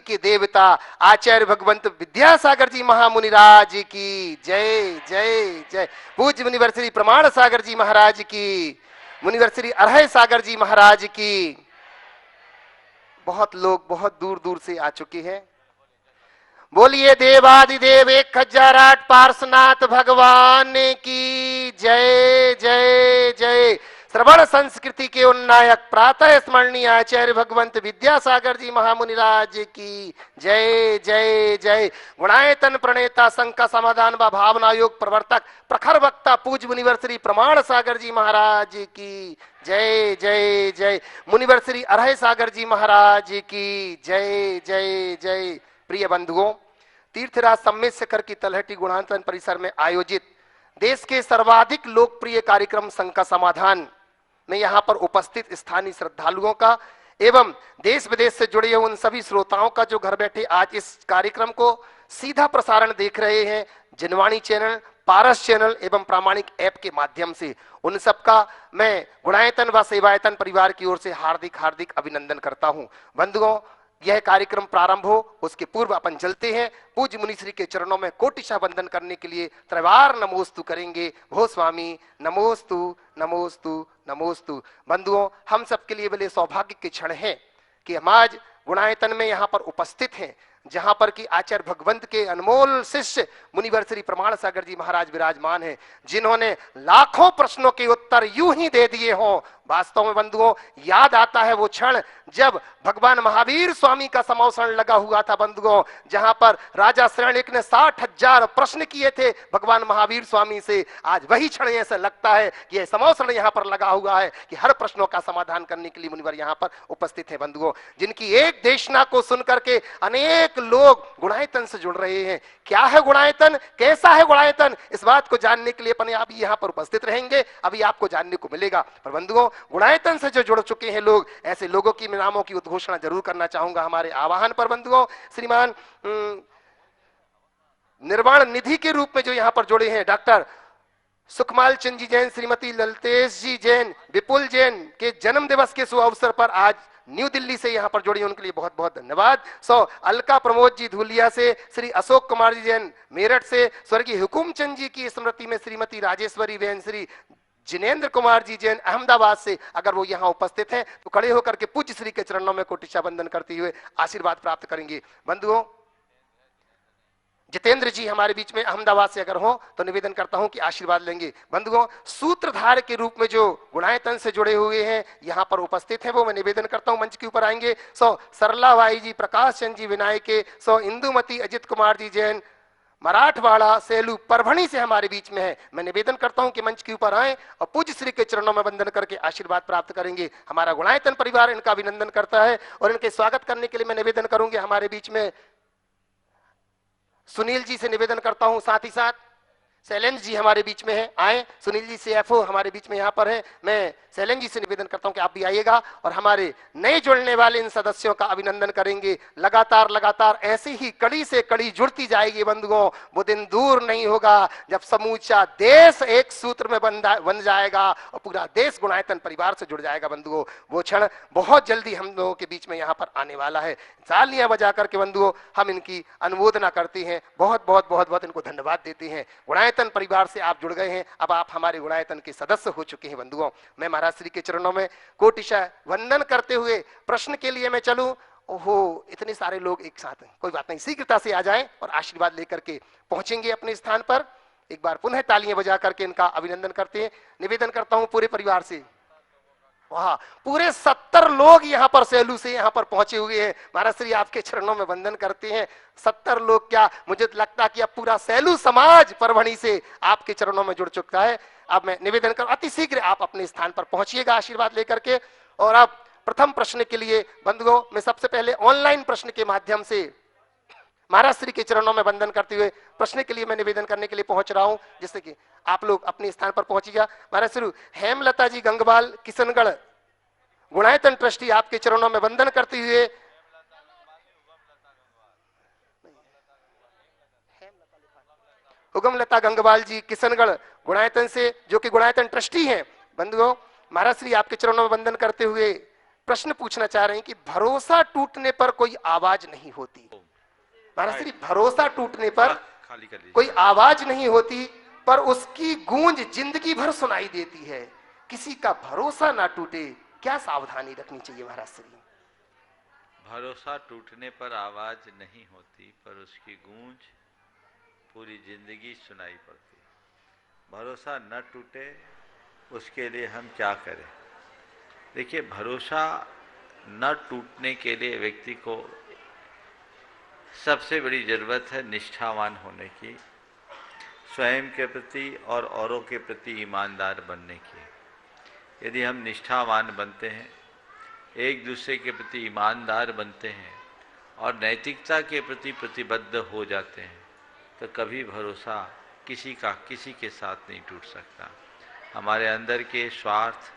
के देवता आचार्य भगवंत विद्यासागर जी महामुनिराज की जय जय जय। पूज्य मुनिवर श्री प्रमाण सागर जी महाराज की, मुनिवर श्री अरहय सागर जी महाराज की। बहुत लोग बहुत दूर दूर से आ चुके हैं। बोलिए देवादिदेव 1008 पार्श्वनाथ भगवान की जय जय जय। श्रवण संस्कृति के उन्नायक प्रातः स्मरणीय आचार्य भगवंत विद्यासागर जी महामुनिराज की जय जय जय। गुणायतन प्रणेता शंका समाधान व भावना योग प्रवर्तक प्रखर वक्ता पूज्य मुनिवर श्री प्रमाण सागर जी महाराज की जय जय जय। मुनिवर श्री अरहय सागर जी महाराज की जय जय जय। प्रिय बंधुओं, तीर्थराज सम्मेद शिखर की तलहटी गुणायतन परिसर में आयोजित देश के सर्वाधिक लोकप्रिय कार्यक्रम शंका समाधान में यहां पर उपस्थित स्थानीय श्रद्धालुओं का एवं देश विदेश से जुड़े उन सभी श्रोताओं का जो घर बैठे आज इस कार्यक्रम को सीधा प्रसारण देख रहे हैं जनवाणी चैनल, पारस चैनल एवं प्रामाणिक ऐप के माध्यम से, उन सबका मैं गुणायतन व सेवायतन परिवार की ओर से हार्दिक हार्दिक अभिनंदन करता हूं। बंधुओं, यह कार्यक्रम प्रारंभ हो उसके पूर्व अपन चलते हैं पूज्य मुनिश्री के चरणों में कोटिशा वंदन करने के लिए त्रैवार नमोस्तु करेंगे। भो स्वामी नमोस्तु नमोस्तु नमोस्तु। बंधुओं, हम सबके लिए बड़े सौभाग्य के क्षण हैं कि हम आज गुणायतन में यहाँ पर उपस्थित हैं, जहां पर कि आचार्य भगवंत के अनमोल शिष्य मुनिवर श्री प्रमाण सागर जी महाराज विराजमान हैं, जिन्होंने लाखों प्रश्नों के उत्तर यूं ही दे दिए हों। वास्तव में बंधुओं, याद आता है वो क्षण जब भगवान महावीर स्वामी का समौसण लगा हुआ था बंधुओं, जहां पर राजा श्रेणिक ने 60,000 प्रश्न किए थे भगवान महावीर स्वामी से। आज वही क्षण ऐसा लगता है कि यह समौसण यहां पर लगा हुआ है कि हर प्रश्नों का समाधान करने के लिए मुनिवर यहां पर उपस्थित है बंधुओं, जिनकी एक देशना को सुनकर के अनेक लोग गुणायतन से जुड़ रहे हैं। क्या है गुणायतन, कैसा है गुणायतन, इस बात को जानने के लिए अपने आप यहां पर उपस्थित रहेंगे, अभी आपको जानने को मिलेगा। पर बंधुओं, गुणायतन से जो जुड़ चुके हैं लोग, ऐसे लोगों की नामों की उद्घोषणा जरूर करना चाहूंगा हमारे आवाहन पर। बंधुओं, श्रीमान निर्वाण निधि के रूप में जो यहां पर जुड़े हैं डॉक्टर सुखमाल चंद जी जैन, श्रीमती ललतेश जी जैन, विपुल जैन के जन्म दिवस के शुभ अवसर पर आज न्यू दिल्ली से यहां पर जुड़ी, उनके लिए बहुत बहुत धन्यवाद। अलका प्रमोद जी धुलिया से, श्री अशोक कुमार जी जैन मेरठ से, स्वर्गीय हुकुमचंद जी की स्मृति में श्रीमती राजेश्वरी बहन, श्री जिनेन्द्र कुमार जी जैन अहमदाबाद से, अगर वो यहाँ उपस्थित हैं तो खड़े होकर के पूज्य श्री के चरणों में कोटिशा वंदन करते हुए आशीर्वाद प्राप्त करेंगे। बंधुओं, जितेंद्र जी हमारे बीच में अहमदाबाद से अगर हो तो निवेदन करता हूं कि आशीर्वाद लेंगे। बंधुओं, सूत्रधार के रूप में जो गुणायतन से जुड़े हुए हैं यहां पर उपस्थित हैं, वो मैं निवेदन करता हूं मंच के ऊपर आएंगे। सरला भाई जी, प्रकाश चंद जी विनायक के, इंदुमती अजित कुमार जी जैन मराठवाड़ा सेलू परभणी से हमारे बीच में है। मैं निवेदन करता हूं कि मंच के ऊपर आए और पूज्य श्री के चरणों में वंदन करके आशीर्वाद प्राप्त करेंगे। हमारा गुणायतन परिवार इनका अभिनंदन करता है और इनके स्वागत करने के लिए मैं निवेदन करूंगी हमारे बीच में सुनील जी से निवेदन करता हूं, साथ ही साथ शैलेंद्र जी हमारे बीच में है, आए। सुनील जी CFO हमारे बीच में यहाँ पर है। मैं शैलेंद्र जी से निवेदन करता हूँ कि आप भी आइएगा और हमारे नए जुड़ने वाले इन सदस्यों का अभिनंदन करेंगे। लगातार लगातार ऐसी ही कड़ी से कड़ी जुड़ती जाएगी बंधुओं। वो दिन दूर नहीं होगा जब समूचा देश एक सूत्र में बन जाएगा और पूरा देश गुणायतन परिवार से जुड़ जाएगा बंधुओं। वो क्षण बहुत जल्दी हम लोगों के बीच में यहाँ पर आने वाला है। तालियां बजा करके बंधुओं हम इनकी अनुमोदना करते हैं, बहुत बहुत बहुत बहुत इनको धन्यवाद देते हैं। गुणायतन परिवार से आप जुड़ गए हैं, अब आप हमारे गुणायतन के सदस्य हो चुके हैं बंधुओं। मैं महाराज श्री के चरणों में कोटिशा वंदन करते हुए प्रश्न के लिए मैं चलूं। ओहो, इतने सारे लोग एक साथ हैं, कोई बात नहीं, शीघ्रता से आ जाएं और आशीर्वाद लेकर के पहुंचेंगे अपने स्थान पर। एक बार पुनः तालियां बजा करके इनका अभिनंदन करते हैं। निवेदन करता हूं पूरे परिवार से, वहां पूरे 70 लोग यहाँ पर सेलू से यहाँ पर पहुंचे हुए हैं। महाराज श्री आपके चरणों में वंदन करते हैं। 70 लोग क्या, मुझे तो लगता है कि अब पूरा सेलू समाज परभणी से आपके चरणों में जुड़ चुका है। अब मैं निवेदन कर अति शीघ्र आप अपने स्थान पर पहुंचिएगा आशीर्वाद लेकर के। और अब प्रथम प्रश्न के लिए बंधुओं मैं सबसे पहले ऑनलाइन प्रश्न के माध्यम से महाराज श्री के चरणों में वंदन करते हुए प्रश्न के लिए मैं निवेदन करने के लिए पहुंच रहा हूं, जिससे कि आप लोग अपने स्थान पर पहुंचिएगा। महाराज श्री हेमलता जी गंगवाल किशनगढ़ गुणायतन ट्रस्टी आपके चरणों में वंदन करते हुए, उगमलता गंगवाल जी किशनगढ़ गुणायतन से, जो कि गुणायतन ट्रस्टी हैं बंधुओं, महाराज श्री आपके चरणों में वंदन करते हुए प्रश्न पूछना चाह रहे हैं कि भरोसा टूटने पर कोई आवाज नहीं होती। महाराज श्री, भरोसा टूटने पर खाली कर लीजिए। कोई आवाज नहीं होती पर उसकी गूंज जिंदगी भर सुनाई देती है। किसी का भरोसा ना टूटे, क्या सावधानी रखनी चाहिए महाराज श्री? भरोसा टूटने पर आवाज नहीं होती पर उसकी गूंज पूरी जिंदगी सुनाई पड़ती। भरोसा न टूटे उसके लिए हम क्या करें? देखिए, भरोसा न टूटने के लिए व्यक्ति को सबसे बड़ी जरूरत है निष्ठावान होने की, स्वयं के प्रति और औरों के प्रति ईमानदार बनने की। यदि हम निष्ठावान बनते हैं, एक दूसरे के प्रति ईमानदार बनते हैं और नैतिकता के प्रति प्रतिबद्ध हो जाते हैं, तो कभी भरोसा किसी का किसी के साथ नहीं टूट सकता। हमारे अंदर के स्वार्थ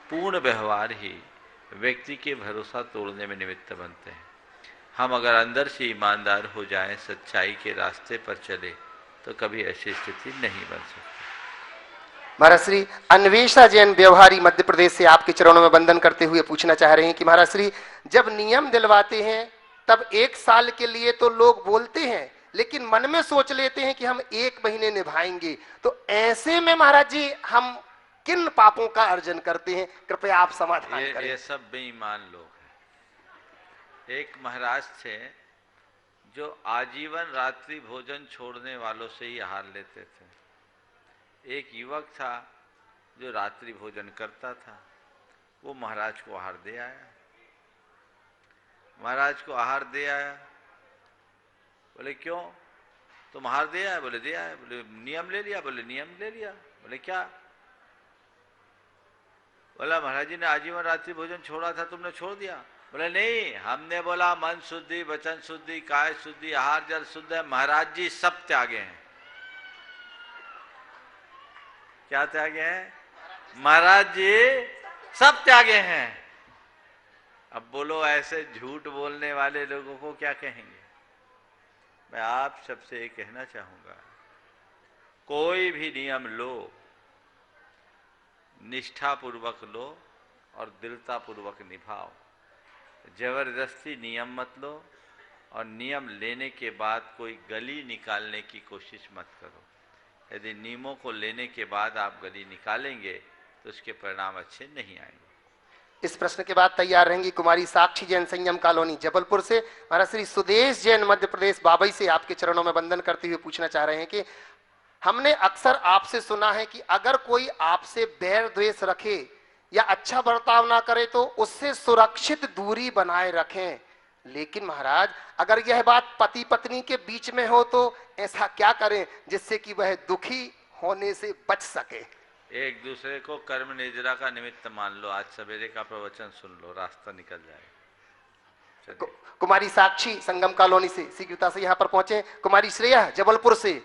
पूर्ण व्यवहार ही व्यक्ति के भरोसा तोड़ने में निमित्त बनते हैं। हम अगर अंदर से ईमानदार हो जाएं, सच्चाई के रास्ते पर चले, तो कभी ऐसी स्थिति नहीं बन सकती। महाराज श्री, अन्वेषा जैन व्यवहारी मध्य प्रदेश से आपके चरणों में वंदन करते हुए पूछना चाह रहे हैं कि महाराज श्री, जब नियम दिलवाते हैं तब 1 साल के लिए तो लोग बोलते हैं, लेकिन मन में सोच लेते हैं कि हम 1 महीने निभाएंगे, तो ऐसे में महाराज जी हम किन पापों का अर्जन करते हैं? कृपया आप समाधान करें। ये सब बेईमान लोग हैं। एक महाराज थे जो आजीवन रात्रि भोजन छोड़ने वालों से ही आहार लेते थे। एक युवक था जो रात्रि भोजन करता था, वो महाराज को आहार दे आया। महाराज को आहार दे आया, बोले क्यों तुम आहार दे आए? बोले दे आए। बोले नियम ले लिया? बोले नियम ले लिया। बोले क्या? बोला महाराज जी ने आजीवन रात्रि भोजन छोड़ा था, तुमने छोड़ दिया? बोले नहीं, हमने बोला मन शुद्धि, वचन शुद्धि, काय शुद्धि, आहार जल शुद्ध है। महाराज जी सब त्यागे हैं। क्या त्यागे हैं? महाराज जी सब त्यागे हैं। अब बोलो, ऐसे झूठ बोलने वाले लोगों को क्या कहेंगे? मैं आप सबसे ये कहना चाहूंगा, कोई भी नियम लो, निष्ठापूर्वक लो और दृढ़तापूर्वक निभाओ। जबरदस्ती नियम मत लो और नियम लेने के बाद कोई गली निकालने की कोशिश मत करो। यदि नियमों को लेने के बाद आप गली निकालेंगे तो उसके परिणाम अच्छे नहीं आएंगे। इस प्रश्न के बाद तैयार रहेंगी कुमारी साक्षी जैन, संयम कॉलोनी जबलपुर से। महाराज श्री सुदेश जैन मध्य प्रदेश बाबई से आपके चरणों में वंदन करते हुए पूछना चाह रहे हैं कि हमने अक्सर आपसे सुना है कि अगर कोई आपसे बैर द्वेष रखे या अच्छा बर्ताव ना करे तो उससे सुरक्षित दूरी बनाए रखें, लेकिन महाराज अगर यह बात पति पत्नी के बीच में हो तो ऐसा क्या करें जिससे कि वह दुखी होने से बच सके? एक दूसरे को कर्म निद्रा का निमित्त मान लो। आज सवेरे का प्रवचन सुन लो, रास्ता निकल जाएगा। कुमारी साक्षी संगम कॉलोनी से शीघ्रता से यहाँ पर पहुंचे। कुमारी श्रेया जबलपुर से,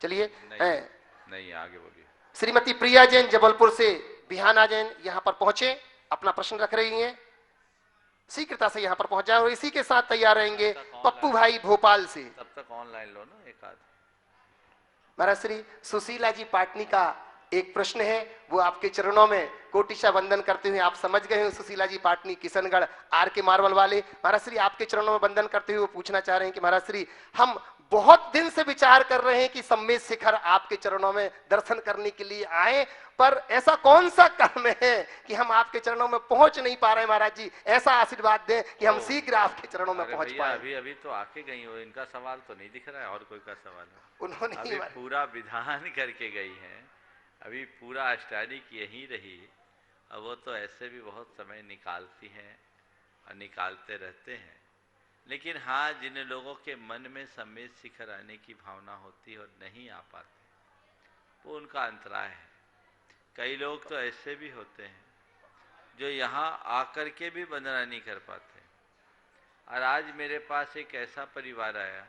चलिए। नहीं आगे बोलिए। श्रीमती प्रिया जैन जबलपुर से, बिहाना जैन यहाँ पर पहुंचे, अपना प्रश्न रख रही हैं, शीघ्रता से यहाँ पर पहुंच जाए। और इसी के साथ तैयार रहेंगे पप्पू भाई भोपाल से। तब तक ऑनलाइन लो ना एक आध। महाराज श्री सुशीला जी पाटनी का एक प्रश्न है, वो आपके चरणों में कोटिशा वंदन करते हुए, आप समझ गए हैं सुशीला जी पाटनी किशनगढ़ आर के मार्बल वाले। महाराज श्री आपके चरणों में वंदन करते हुए पूछना चाह रहे हैं कि महाराज श्री हम बहुत दिन से विचार कर रहे हैं कि सम्मेद शिखर आपके चरणों में दर्शन करने के लिए आए, पर ऐसा कौन सा कर्म है कि हम आपके चरणों में पहुंच नहीं पा रहे हैं? महाराज जी ऐसा आशीर्वाद दें कि हम शीघ्र आपके चरणों में पहुंच पाए। अभी तो आके गई हो, इनका सवाल तो नहीं दिख रहा है। और कोई का सवाल है? उन्होंने अभी पूरा विधान करके गई हैं, अभी पूरा अष्टादश यहीं रही। अब वो तो ऐसे भी बहुत समय निकालती हैं और निकालते रहते हैं। लेकिन हाँ, जिन लोगों के मन में सम्मेद शिखर आने की भावना होती है और नहीं आ पाते, वो उनका अंतराय है। कई लोग तो ऐसे भी होते हैं जो यहाँ आकर के भी वंदना नहीं कर पाते। और आज मेरे पास एक ऐसा परिवार आया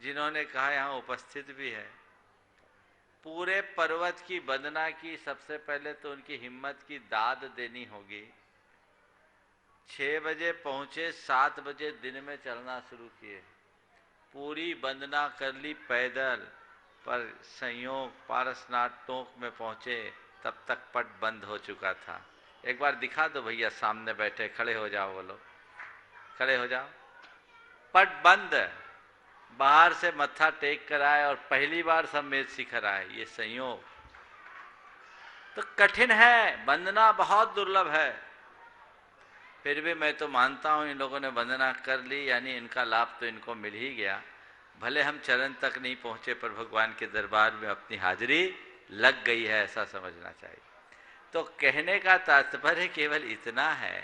जिन्होंने कहा, यहाँ उपस्थित भी है, पूरे पर्वत की वंदना की। सबसे पहले तो उनकी हिम्मत की दाद देनी होगी। 6 बजे पहुंचे, 7 बजे दिन में चलना शुरू किए, पूरी वंदना कर ली पैदल। पर संयोग पारसनाथ टोंक में पहुंचे, तब तक पट बंद हो चुका था। एक बार दिखा दो भैया, सामने बैठे, खड़े हो जाओ, बोलो खड़े हो जाओ। पट बंद, बाहर से मत्था टेक कर आए और पहली बार सब मेज शिखर आए, ये संयोग तो कठिन है, वंदना बहुत दुर्लभ है। फिर भी मैं तो मानता हूं इन लोगों ने वंदना कर ली, यानी इनका लाभ तो इनको मिल ही गया। भले हम चरण तक नहीं पहुंचे, पर भगवान के दरबार में अपनी हाजिरी लग गई है, ऐसा समझना चाहिए। तो कहने का तात्पर्य केवल इतना है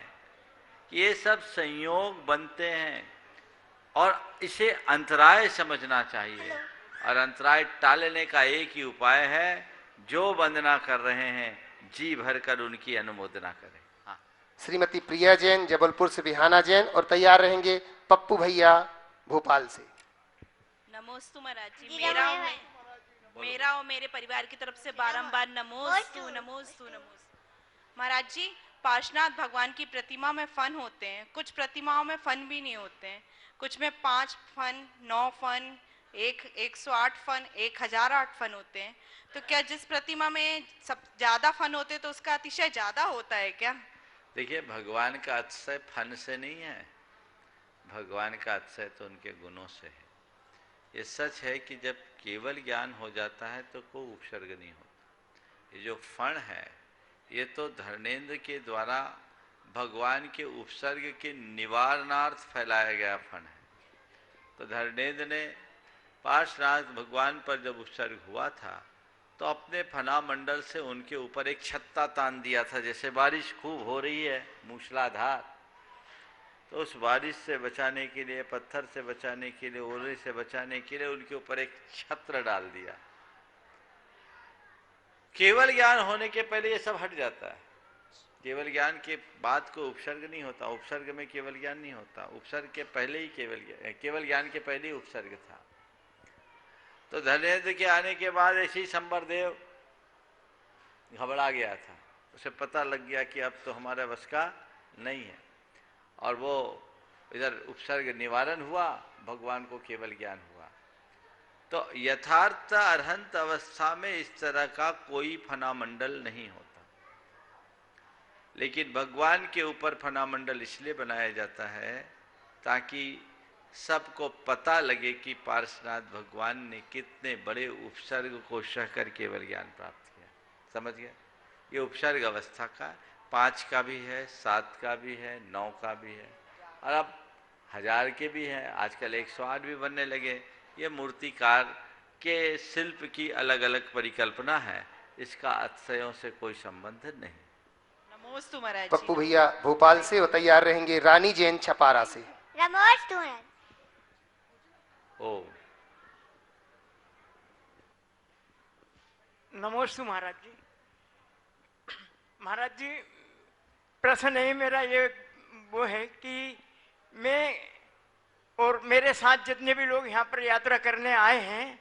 कि ये सब संयोग बनते हैं और इसे अंतराय समझना चाहिए, और अंतराय टालने का एक ही उपाय है, जो वंदना कर रहे हैं जी भर कर उनकी अनुमोदना करें। हाँ। श्रीमती प्रिया जैन जबलपुर से बिहाना जैन, और तैयार रहेंगे पप्पू भैया भोपाल से। नमोस्तु महाराज जी। मेरा और मेरे परिवार की तरफ से बारंबार नमोस्तु नमोस्तु नमोस्तु। महाराज जी, पार्श्वनाथ भगवान की प्रतिमा में फन होते हैं, कुछ प्रतिमाओं में फन भी नहीं होते हैं, कुछ में 5 फन, 9 फन, 108 फन, 1008 फन होते हैं। तो क्या जिस प्रतिमा में सब ज्यादा फन होते हैं तो उसका अतिशय ज्यादा होता है क्या? देखिए, भगवान का अतिशय फन से नहीं है, भगवान का अतिशय तो उनके गुणों से है। ये सच है कि जब केवल ज्ञान हो जाता है तो कोई उपसर्ग नहीं होता। ये जो फण है, ये तो धर्मेंद्र के द्वारा भगवान के उपसर्ग के निवारणार्थ फैलाया गया फण है। तो धर्मेंद्र ने पार्श्वनाथ भगवान पर जब उपसर्ग हुआ था तो अपने फनामंडल से उनके ऊपर एक छत्ता तान दिया था। जैसे बारिश खूब हो रही है मूसलाधार, तो उस बारिश से बचाने के लिए, पत्थर से बचाने के लिए, ओले से बचाने के लिए उनके ऊपर एक छत्र डाल दिया। केवल ज्ञान होने के पहले ये सब हट जाता है। केवल ज्ञान के बाद को उपसर्ग नहीं होता, उपसर्ग में केवल ज्ञान नहीं होता, उपसर्ग के पहले ही केवल ज्ञान के पहले ही उपसर्ग था। तो धर्मेंद्र के आने के बाद ऐसे ही संबरदेव घबरा गया था, उसे पता लग गया कि अब तो हमारे बस का नहीं है, और वो इधर उपसर्ग निवारण हुआ, भगवान को केवल ज्ञान हुआ। तो यथार्थ अरहंत अवस्था में इस तरह का कोई फनामंडल नहीं होता, लेकिन भगवान के ऊपर फनामंडल इसलिए बनाया जाता है ताकि सबको पता लगे कि पार्श्वनाथ भगवान ने कितने बड़े उपसर्ग को सहकर केवल ज्ञान प्राप्त किया। समझ गया? ये उपसर्ग अवस्था का 5 का भी है, 7 का भी है, 9 का भी है, और अब 1000 के भी हैं, आजकल 108 भी बनने लगे। ये मूर्तिकार के शिल्प की अलग अलग परिकल्पना है, इसका अतिशयों से कोई संबंध नहीं। नमोस्तु महाराज जी। पप्पू भैया भोपाल से, और तैयार रहेंगे रानी जैन छपारा से। नमोस्तु महाराज। ओ नमोस्तु महाराज जी। महाराज जी, प्रश्न नहीं मेरा ये वो है कि मैं और मेरे साथ जितने भी लोग यहाँ पर यात्रा करने आए हैं,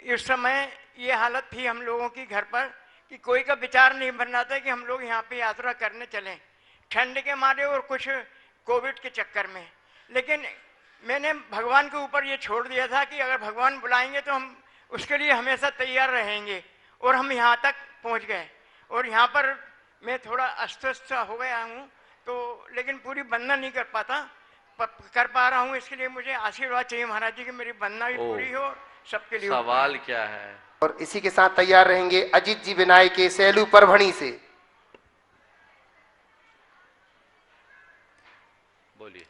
इस समय ये हालत थी हम लोगों की घर पर कि कोई का विचार नहीं बन रहा था कि हम लोग यहाँ पे यात्रा करने चलें, ठंड के मारे और कुछ कोविड के चक्कर में। लेकिन मैंने भगवान के ऊपर ये छोड़ दिया था कि अगर भगवान बुलाएंगे तो हम उसके लिए हमेशा तैयार रहेंगे, और हम यहाँ तक पहुँच गए। और यहाँ पर मैं थोड़ा अस्वस्थ हो गया हूँ, तो लेकिन पूरी वंदना नहीं कर पा रहा हूँ। इसके लिए मुझे आशीर्वाद चाहिए महाराज जी कि मेरी वंदना भी पूरी हो सबके लिए। सवाल क्या है? और इसी के साथ तैयार रहेंगे अजीत जी विनायक के सैलू परभणी से। बोलिए।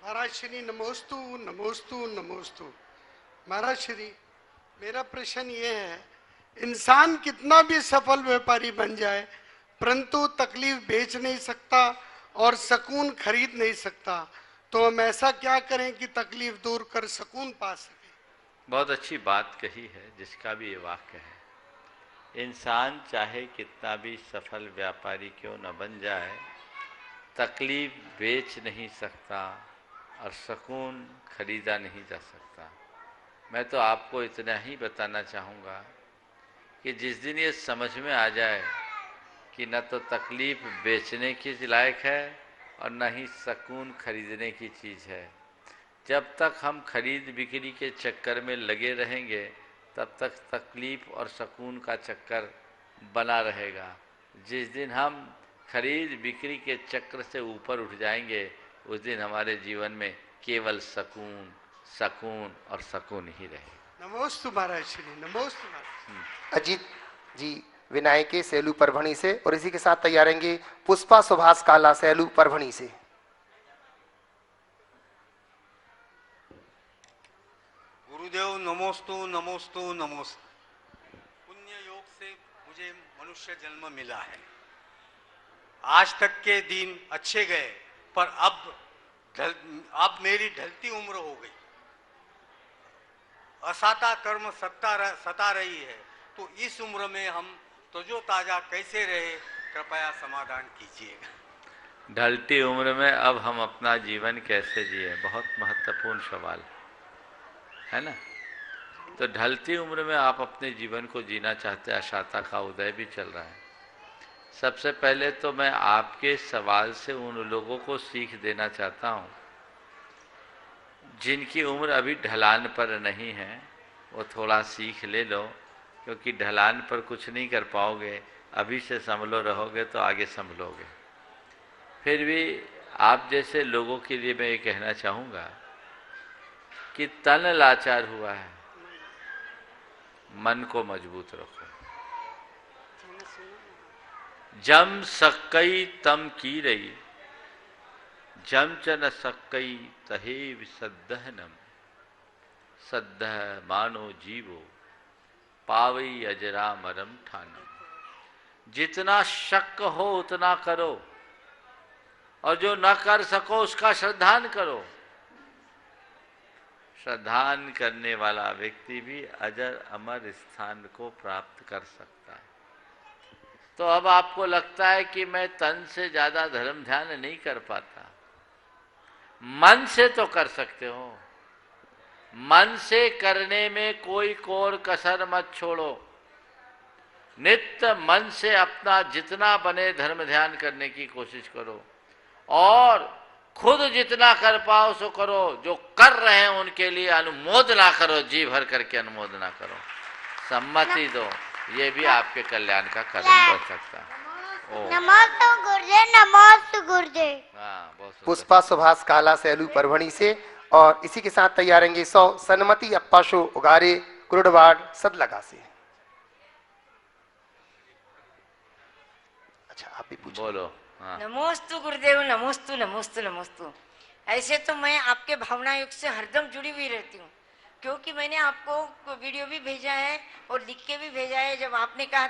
महाराज श्री नमोस्तु नमोस्तु नमोस्तु। महाराज श्री, मेरा प्रश्न ये है, इंसान कितना भी सफल व्यापारी बन जाए परंतु तकलीफ बेच नहीं सकता और सुकून खरीद नहीं सकता, तो हम ऐसा क्या करें कि तकलीफ दूर कर सुकून पा सके? बहुत अच्छी बात कही है, जिसका भी ये वाक्य है। इंसान चाहे कितना भी सफल व्यापारी क्यों न बन जाए, तकलीफ बेच नहीं सकता और सुकून खरीदा नहीं जा सकता। मैं तो आपको इतना ही बताना चाहूँगा कि जिस दिन ये समझ में आ जाए कि न तो तकलीफ बेचने की लायक है और न ही सुकून खरीदने की चीज़ है, जब तक हम खरीद बिक्री के चक्कर में लगे रहेंगे तब तक तकलीफ और सुकून का चक्कर बना रहेगा। जिस दिन हम खरीद बिक्री के चक्र से ऊपर उठ जाएंगे, उस दिन हमारे जीवन में केवल सकून सकून और सकून ही रहे। नमोस्तु महाराज श्री, नमोस्तु महाराज। अजीत जी विनायक के सेलू परभणी से, और इसी के साथ तैयारेंगे पुष्पा सुभाष काला सेलू परभणी से। गुरुदेव नमोस्तु नमोस्तु नमोस्तु। पुण्य योग से मुझे मनुष्य जन्म मिला है। आज तक के दिन अच्छे गए, पर अब मेरी ढलती उम्र हो गई। असाता कर्म सता रही है, तो इस उम्र में हम तजो ताजा कैसे रहे, कृपया समाधान कीजिएगा। ढलती उम्र में अब हम अपना जीवन कैसे जिए, बहुत महत्वपूर्ण सवाल है ना। तो ढलती उम्र में आप अपने जीवन को जीना चाहते हैं, अशाता का उदय भी चल रहा है। सबसे पहले तो मैं आपके सवाल से उन लोगों को सीख देना चाहता हूँ जिनकी उम्र अभी ढलान पर नहीं है, वो थोड़ा सीख ले लो, क्योंकि ढलान पर कुछ नहीं कर पाओगे। अभी से संभलो रहोगे तो आगे संभलोगे। फिर भी आप जैसे लोगों के लिए मैं ये कहना चाहूँगा कि तन लाचार हुआ है, मन को मजबूत रखो। जम सक्कई तम की रही, जम च न सक्कई तहे विसद्दहनम, सद्दह मानो जीवो पावई अजरा मरम ठानम। जितना शक हो उतना करो, और जो न कर सको उसका श्रद्धान करो। श्रद्धान करने वाला व्यक्ति भी अजर अमर स्थान को प्राप्त कर सकता है। तो अब आपको लगता है कि मैं तन से ज्यादा धर्म ध्यान नहीं कर पाता, मन से तो कर सकते हो। मन से करने में कोई कोर कसर मत छोड़ो। नित्य मन से अपना जितना बने धर्म ध्यान करने की कोशिश करो, और खुद जितना कर पाओ सो करो। जो कर रहे हैं उनके लिए अनुमोदना करो, जी भर करके अनुमोदना करो, सम्मति दो। ये भी आपके कल्याण का कदम बढ़ सकता है। नमोस्तु गुरुदेव, नमोस्तु गुरुदेव। हाँ, बहुत सुंदर। पुष्पा सुभाष काला सेलू परभणी से, और इसी के साथ तैयारेंगे 100 सन्मति अप्पाशो उगारे कुरुडवाड़ सदलगा से। अच्छा आप भी पूछो। बोलो। हाँ। नमोस्तु गुरुदेव, नमोस्तु नमोस्तु नमोस्तु। ऐसे तो मैं आपके भावना युग से हरदम जुड़ी हुई रहती हूँ, क्योंकि मैंने आपको वीडियो भी भेजा है और लिख के भी भेजा है। जब आपने कहा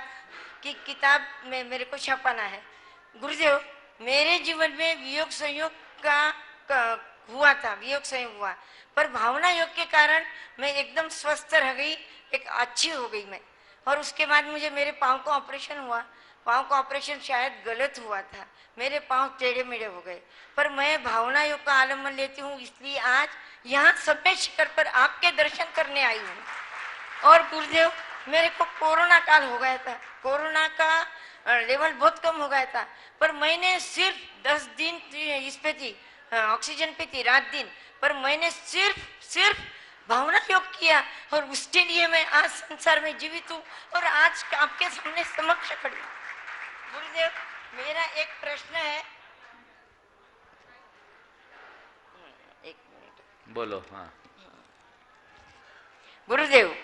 कि किताब में मेरे को छपाना है, गुरुदेव मेरे जीवन में वियोग संयोग का हुआ था, वियोग संयोग हुआ, पर भावना योग के कारण मैं एकदम स्वस्थ रह गई, एक अच्छी हो गई मैं। और उसके बाद मुझे मेरे पाँव का ऑपरेशन हुआ। पाँव का ऑपरेशन शायद गलत हुआ था, मेरे पाँव टेढ़े मेढ़े हो गए, पर मैं भावना योग का आलम्बन लेती हूँ, इसलिए आज यहाँ सभ्य शिखर पर आपके दर्शन करने आई हूँ। और गुरुदेव मेरे को कोरोना काल हो गया था, कोरोना का लेवल बहुत कम हो गया था, पर मैंने सिर्फ 10 दिन इस पे थी, ऑक्सीजन पे थी रात दिन, पर मैंने सिर्फ भावना योग किया, और उसके लिए मैं आज संसार में जीवित हूँ और आज आपके सामने समक्ष खड़ी हूँ। गुरुदेव मेरा एक प्रश्न है, एक मिनट। बोलो। हाँ। गुरुदेव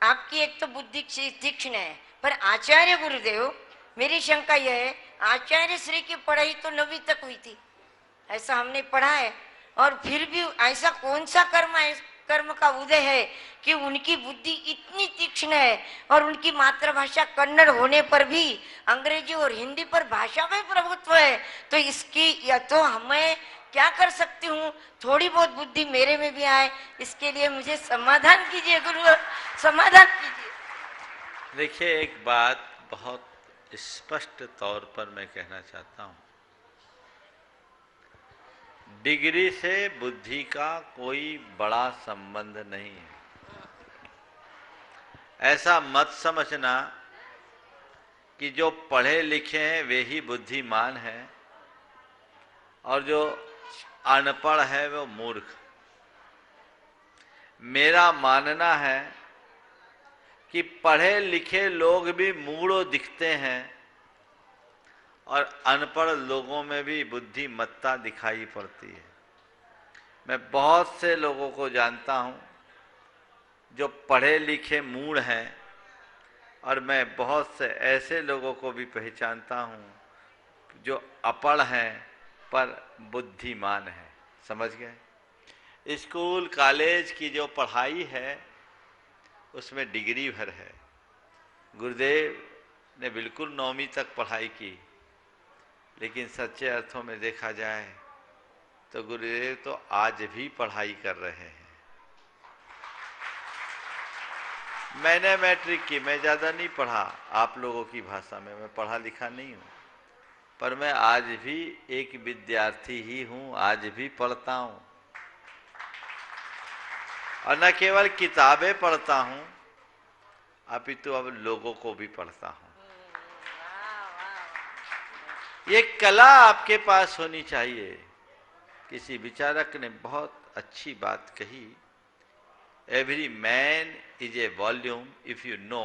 आपकी एक तो बुद्धि तीक्ष्ण है, पर आचार्य गुरुदेव मेरी शंका यह है, आचार्य श्री की पढ़ाई तो 9वीं तक हुई थी, ऐसा हमने पढ़ा है, और फिर भी ऐसा कौन सा कर्म का उदय है कि उनकी बुद्धि इतनी तीक्ष्ण है, और उनकी मातृभाषा कन्नड़ होने पर भी अंग्रेजी और हिंदी पर भाषा में प्रभुत्व है। तो इसकी या तो हमें क्या कर सकती हूँ, थोड़ी बहुत बुद्धि मेरे में भी आए, इसके लिए मुझे समाधान कीजिए गुरु, समाधान कीजिए। देखिए, एक बात बहुत स्पष्ट तौर पर मैं कहना चाहता हूँ, डिग्री से बुद्धि का कोई बड़ा संबंध नहीं है। ऐसा मत समझना कि जो पढ़े लिखे हैं वे ही बुद्धिमान हैं और जो अनपढ़ है वो मूर्ख। मेरा मानना है कि पढ़े लिखे लोग भी मूढ़ो दिखते हैं और अनपढ़ लोगों में भी बुद्धिमत्ता दिखाई पड़ती है। मैं बहुत से लोगों को जानता हूँ जो पढ़े लिखे मूढ़ हैं, और मैं बहुत से ऐसे लोगों को भी पहचानता हूँ जो अपढ़ हैं पर बुद्धिमान हैं। समझ गए? स्कूल कॉलेज की जो पढ़ाई है उसमें डिग्री भर है। गुरुदेव ने बिल्कुल 9वीं तक पढ़ाई की, लेकिन सच्चे अर्थों में देखा जाए तो गुरुदेव तो आज भी पढ़ाई कर रहे हैं। मैंने मैट्रिक की, मैं ज़्यादा नहीं पढ़ा, आप लोगों की भाषा में मैं पढ़ा लिखा नहीं हूँ, पर मैं आज भी एक विद्यार्थी ही हूँ, आज भी पढ़ता हूँ। और न केवल किताबें पढ़ता हूँ, अपितु अब लोगों को भी पढ़ता हूँ। ये कला आपके पास होनी चाहिए। किसी विचारक ने बहुत अच्छी बात कही, every man is a volume if you know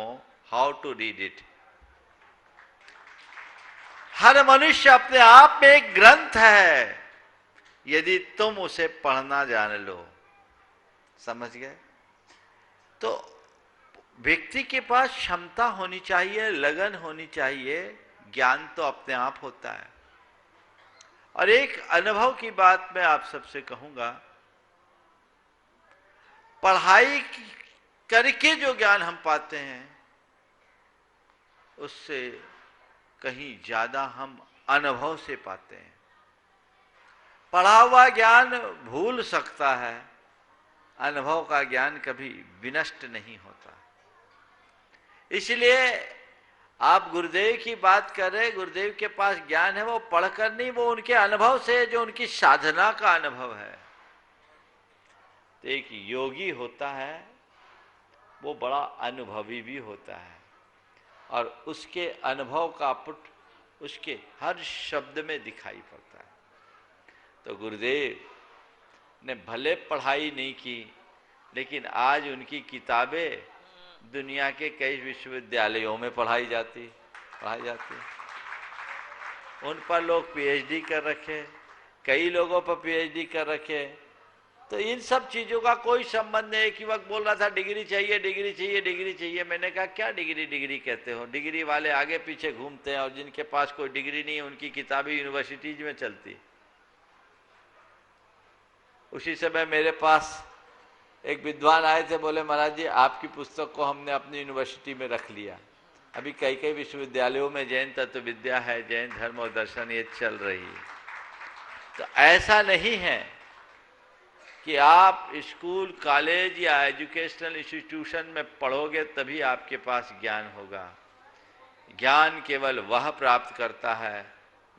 how to read it. हर मनुष्य अपने आप में एक ग्रंथ है, यदि तुम उसे पढ़ना जान लो। समझ गए? तो व्यक्ति के पास क्षमता होनी चाहिए, लगन होनी चाहिए, ज्ञान तो अपने आप होता है। और एक अनुभव की बात मैं आप सबसे कहूंगा, पढ़ाई करके जो ज्ञान हम पाते हैं उससे कहीं ज्यादा हम अनुभव से पाते हैं। पढ़ा हुआ ज्ञान भूल सकता है, अनुभव का ज्ञान कभी विनष्ट नहीं होता। इसलिए आप गुरुदेव की बात कर रहे, गुरुदेव के पास ज्ञान है, वो पढ़कर नहीं, वो उनके अनुभव से, जो उनकी साधना का अनुभव है। तो एक योगी होता है वो बड़ा अनुभवी भी होता है, और उसके अनुभव का पुट उसके हर शब्द में दिखाई पड़ता है। तो गुरुदेव ने भले पढ़ाई नहीं की, लेकिन आज उनकी किताबें दुनिया के कई विश्वविद्यालयों में पढ़ाई जाती। उन पर लोग पीएचडी कर रखे, कई लोगों पर पीएचडी कर रखे। तो इन सब चीज़ों का कोई संबंध नहीं। कि वक्त बोल रहा था डिग्री चाहिए, डिग्री चाहिए, डिग्री चाहिए। मैंने कहा क्या डिग्री कहते हो? डिग्री वाले आगे पीछे घूमते हैं, और जिनके पास कोई डिग्री नहीं है उनकी किताबें यूनिवर्सिटीज में चलती। उसी समय मेरे पास एक विद्वान आए थे, बोले महाराज जी आपकी पुस्तक को हमने अपनी यूनिवर्सिटी में रख लिया। अभी कई विश्वविद्यालयों में जैन तत्व विद्या है, जैन धर्म और दर्शन ये चल रही है। तो ऐसा नहीं है कि आप स्कूल कॉलेज या एजुकेशनल इंस्टीट्यूशन में पढ़ोगे तभी आपके पास ज्ञान होगा। ज्ञान केवल वह प्राप्त करता है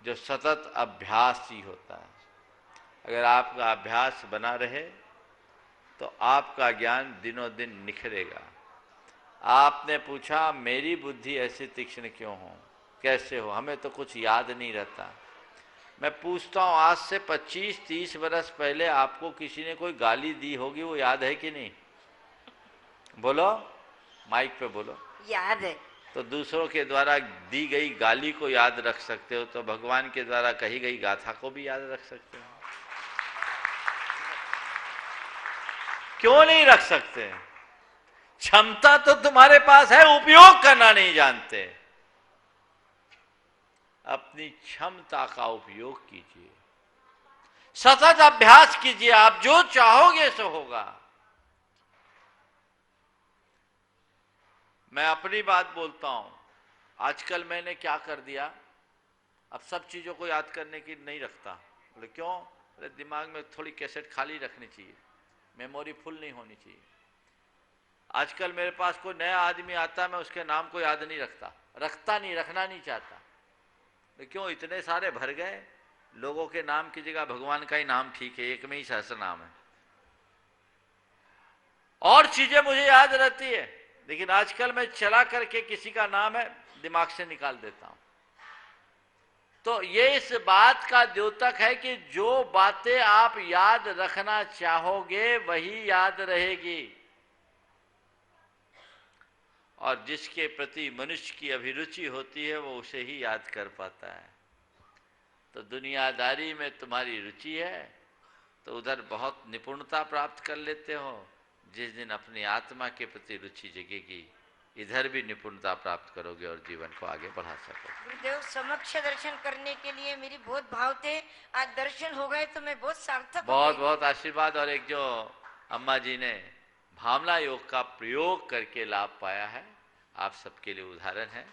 जो सतत अभ्यास ही होता है। अगर आपका अभ्यास बना रहे तो आपका ज्ञान दिनों दिन निखरेगा। आपने पूछा मेरी बुद्धि ऐसी तीक्ष्ण क्यों हो, कैसे हो? हमें तो कुछ याद नहीं रहता। मैं पूछता हूँ, आज से 25-30 वर्ष पहले आपको किसी ने कोई गाली दी होगी, वो याद है कि नहीं? बोलो, माइक पे बोलो। याद है। तो दूसरों के द्वारा दी गई गाली को याद रख सकते हो, तो भगवान के द्वारा कही गई गाथा को भी याद रख सकते हो। क्यों नहीं रख सकते? क्षमता तो तुम्हारे पास है, उपयोग करना नहीं जानते। अपनी क्षमता का उपयोग कीजिए, सतत अभ्यास कीजिए, आप जो चाहोगे सो होगा। मैं अपनी बात बोलता हूं, आजकल मैंने क्या कर दिया, अब सब चीजों को याद करने की नहीं रखता। बोले क्यों? बोले दिमाग में थोड़ी कैसेट खाली रखनी चाहिए, मेमोरी फुल नहीं होनी चाहिए। आजकल मेरे पास कोई नया आदमी आता, मैं उसके नाम को याद नहीं रखता, रखना नहीं चाहता। क्यों? इतने सारे भर गए, लोगों के नाम की जगह भगवान का ही नाम ठीक है, एक में ही सहस्र नाम है। और चीजें मुझे याद रहती है, लेकिन आजकल मैं चला करके किसी का नाम है दिमाग से निकाल देता हूं। तो ये इस बात का द्योतक है कि जो बातें आप याद रखना चाहोगे वही याद रहेगी, और जिसके प्रति मनुष्य की अभिरुचि होती है वो उसे ही याद कर पाता है। तो दुनियादारी में तुम्हारी रुचि है तो उधर बहुत निपुणता प्राप्त कर लेते हो। जिस दिन अपनी आत्मा के प्रति रुचि जगेगी इधर भी निपुणता प्राप्त करोगे और जीवन को आगे बढ़ा सकोगे। गुरुदेव, समक्ष दर्शन करने के लिए मेरी बहुत भाव थे, आज दर्शन हो गए तो मैं बहुत सार्थक हो बहुत गई। बहुत आशीर्वाद। और एक जो अम्मा जी ने भावना योग का प्रयोग करके लाभ पाया है, आप सबके लिए उदाहरण है।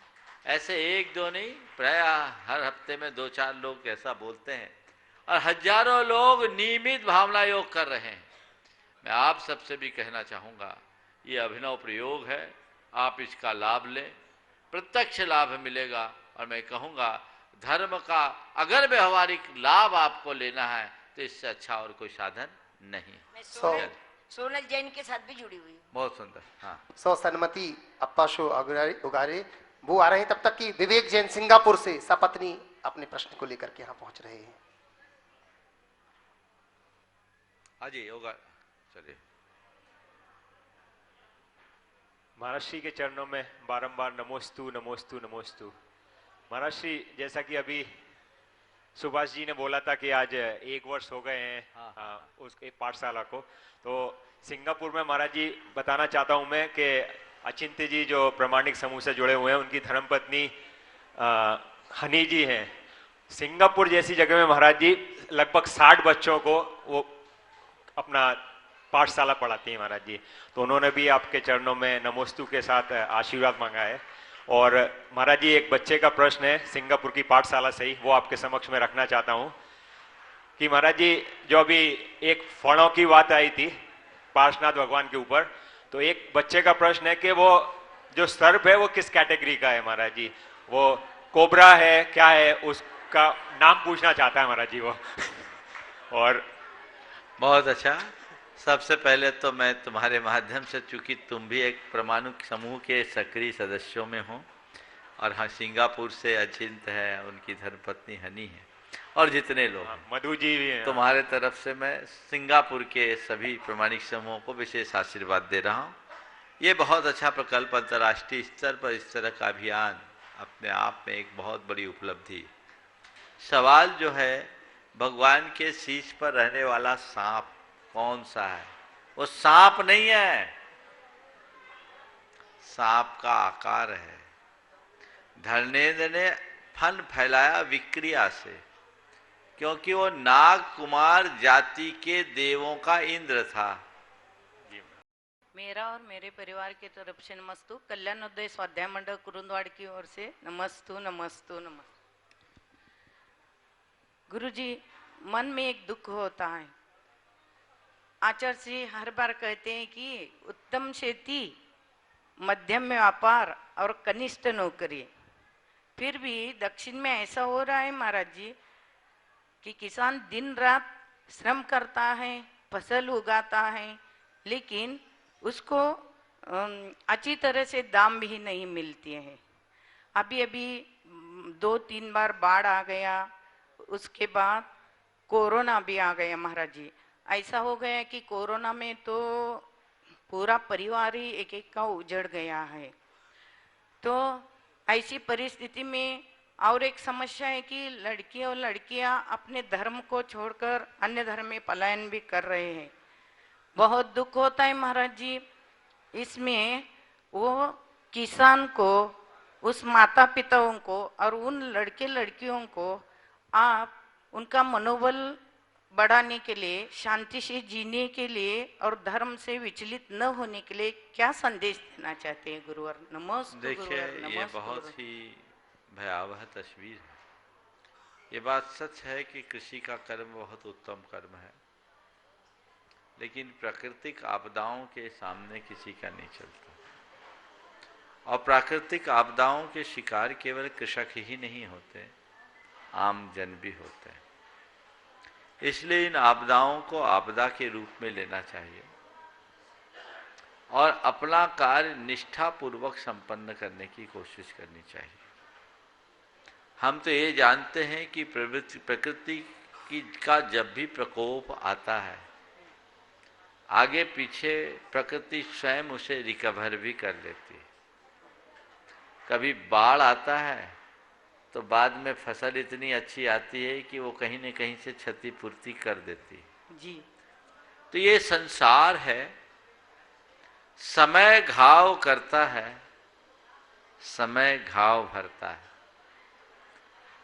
ऐसे एक दो नहीं, प्राय हर हफ्ते में 2-4 लोग ऐसा बोलते हैं और हजारों लोग नियमित भावना योग कर रहे हैं। मैं आप सबसे भी कहना चाहूँगा, ये अभिनव प्रयोग है, आप इसका लाभ लें, प्रत्यक्ष लाभ मिलेगा। और मैं कहूँगा धर्म का अगर व्यवहारिक लाभ आपको लेना है तो इससे अच्छा और कोई साधन नहीं। मैं सो सोनल जैन के साथ भी जुड़ी हुई हूँ। बहुत सुंदर। हाँ, सो सन्मति अप्पाशो उगारे वो आ रहे हैं, तब तक कि विवेक जैन सिंगापुर से सपत्नी अपने प्रश्न को लेकर के यहाँ पहुंच रहे हैं। अजी होगा, चलिए। महाराज श्री के चरणों में बारंबार नमोस्तु नमोस्तु नमोस्तु। महाराज श्री, जैसा कि अभी सुभाष जी ने बोला था कि आज 1 वर्ष हो गए हैं उस एक पाठशाला को, तो सिंगापुर में महाराज जी बताना चाहता हूं मैं कि अचिंत्य जी जो प्रामाणिक समूह से जुड़े हुए हैं, उनकी धर्मपत्नी हनी जी हैं। सिंगापुर जैसी जगह में महाराज जी लगभग 60 बच्चों को वो अपना पाठशाला पढ़ाती हैं महाराज जी। तो उन्होंने भी आपके चरणों में नमोस्तु के साथ आशीर्वाद मांगा है। और महाराज जी, एक बच्चे का प्रश्न है सिंगापुर की पाठशाला से ही, वो आपके समक्ष में रखना चाहता हूँ कि महाराज जी, जो अभी एक फणों की बात आई थी पार्श्वनाथ भगवान के ऊपर, तो एक बच्चे का प्रश्न है कि वो जो सर्प है वो किस कैटेगरी का है महाराज जी, वो कोबरा है क्या है, उसका नाम पूछना चाहता है महाराज जी वो। और बहुत अच्छा। सबसे पहले तो मैं तुम्हारे माध्यम से, चूंकि तुम भी एक परमाणु समूह के सक्रिय सदस्यों में हो, और हाँ सिंगापुर से अचिंत है, उनकी धर्मपत्नी हनी है, और जितने लोग मधु जी भी हैं, तुम्हारे तरफ से मैं सिंगापुर के सभी प्रमाणिक समूहों को विशेष आशीर्वाद दे रहा हूँ। ये बहुत अच्छा प्रकल्प, अंतर्राष्ट्रीय स्तर पर इस तरह का अभियान अपने आप में एक बहुत बड़ी उपलब्धि। सवाल जो है, भगवान के शीश पर रहने वाला सांप कौन सा है? वो सांप नहीं है, सांप का आकार है। धर्मेंद्र ने फन फैलाया विक्रिया से, क्योंकि वो नाग कुमार जाति के देवों का इंद्र था। मेरा और मेरे परिवार की तरफ से नमस्तु। कल्याणोदय स्वाध्याय मंडल कुरुंदवाड़ की ओर से नमस्तु नमस्तु नमस्तु। गुरुजी, मन में एक दुख होता है। आचार्य जी हर बार कहते हैं कि उत्तम खेती, मध्यम में व्यापार और कनिष्ठ नौकरी। फिर भी दक्षिण में ऐसा हो रहा है महाराज जी कि किसान दिन रात श्रम करता है, फसल उगाता है, लेकिन उसको अच्छी तरह से दाम भी नहीं मिलती है। अभी अभी 2-3 बार बाढ़ आ गया, उसके बाद कोरोना भी आ गया महाराज जी। ऐसा हो गया कि कोरोना में तो पूरा परिवार ही एक एक का उजड़ गया है। तो ऐसी परिस्थिति में और एक समस्या है कि लड़की और लड़कियां अपने धर्म को छोड़कर अन्य धर्म में पलायन भी कर रहे हैं। बहुत दुख होता है महाराज जी। इसमें वो किसान को, उस माता पिताओं को और उन लड़के लड़कियों को आप उनका मनोबल बढ़ाने के लिए, शांति से जीने के लिए और धर्म से विचलित न होने के लिए क्या संदेश देना चाहते हैं गुरुवर? नमस्ते। देखिए, ये बहुत ही भयावह तस्वीर है। ये बात सच है कि कृषि का कर्म बहुत उत्तम कर्म है, लेकिन प्राकृतिक आपदाओं के सामने किसी का नहीं चलता। और प्राकृतिक आपदाओं के शिकार केवल कृषक ही नहीं होते, आम जन भी होते हैं। इसलिए इन आपदाओं को आपदा के रूप में लेना चाहिए और अपना कार्य निष्ठापूर्वक संपन्न करने की कोशिश करनी चाहिए। हम तो ये जानते हैं कि प्रकृति का जब भी प्रकोप आता है, आगे पीछे प्रकृति स्वयं उसे रिकवर भी कर लेती है। कभी बाढ़ आता है तो बाद में फसल इतनी अच्छी आती है कि वो कहीं न कहीं से क्षतिपूर्ति कर देती है। जी। तो ये संसार है, समय घाव करता है, समय घाव भरता है।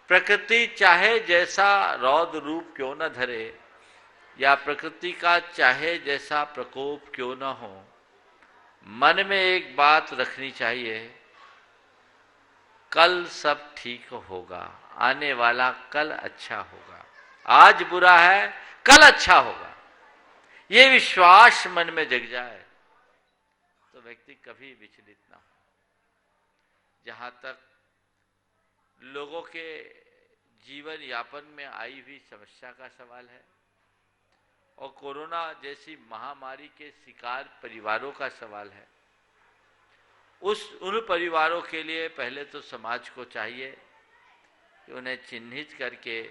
प्रकृति चाहे जैसा रौद्र रूप क्यों न धरे, या प्रकृति का चाहे जैसा प्रकोप क्यों न हो, मन में एक बात रखनी चाहिए, कल सब ठीक होगा, आने वाला कल अच्छा होगा। आज बुरा है, कल अच्छा होगा। ये विश्वास मन में जग जाए तो व्यक्ति कभी विचलित ना हो। जहां तक लोगों के जीवन यापन में आई हुई समस्या का सवाल है और कोरोना जैसी महामारी के शिकार परिवारों का सवाल है, उन परिवारों के लिए पहले तो समाज को चाहिए कि उन्हें चिन्हित करके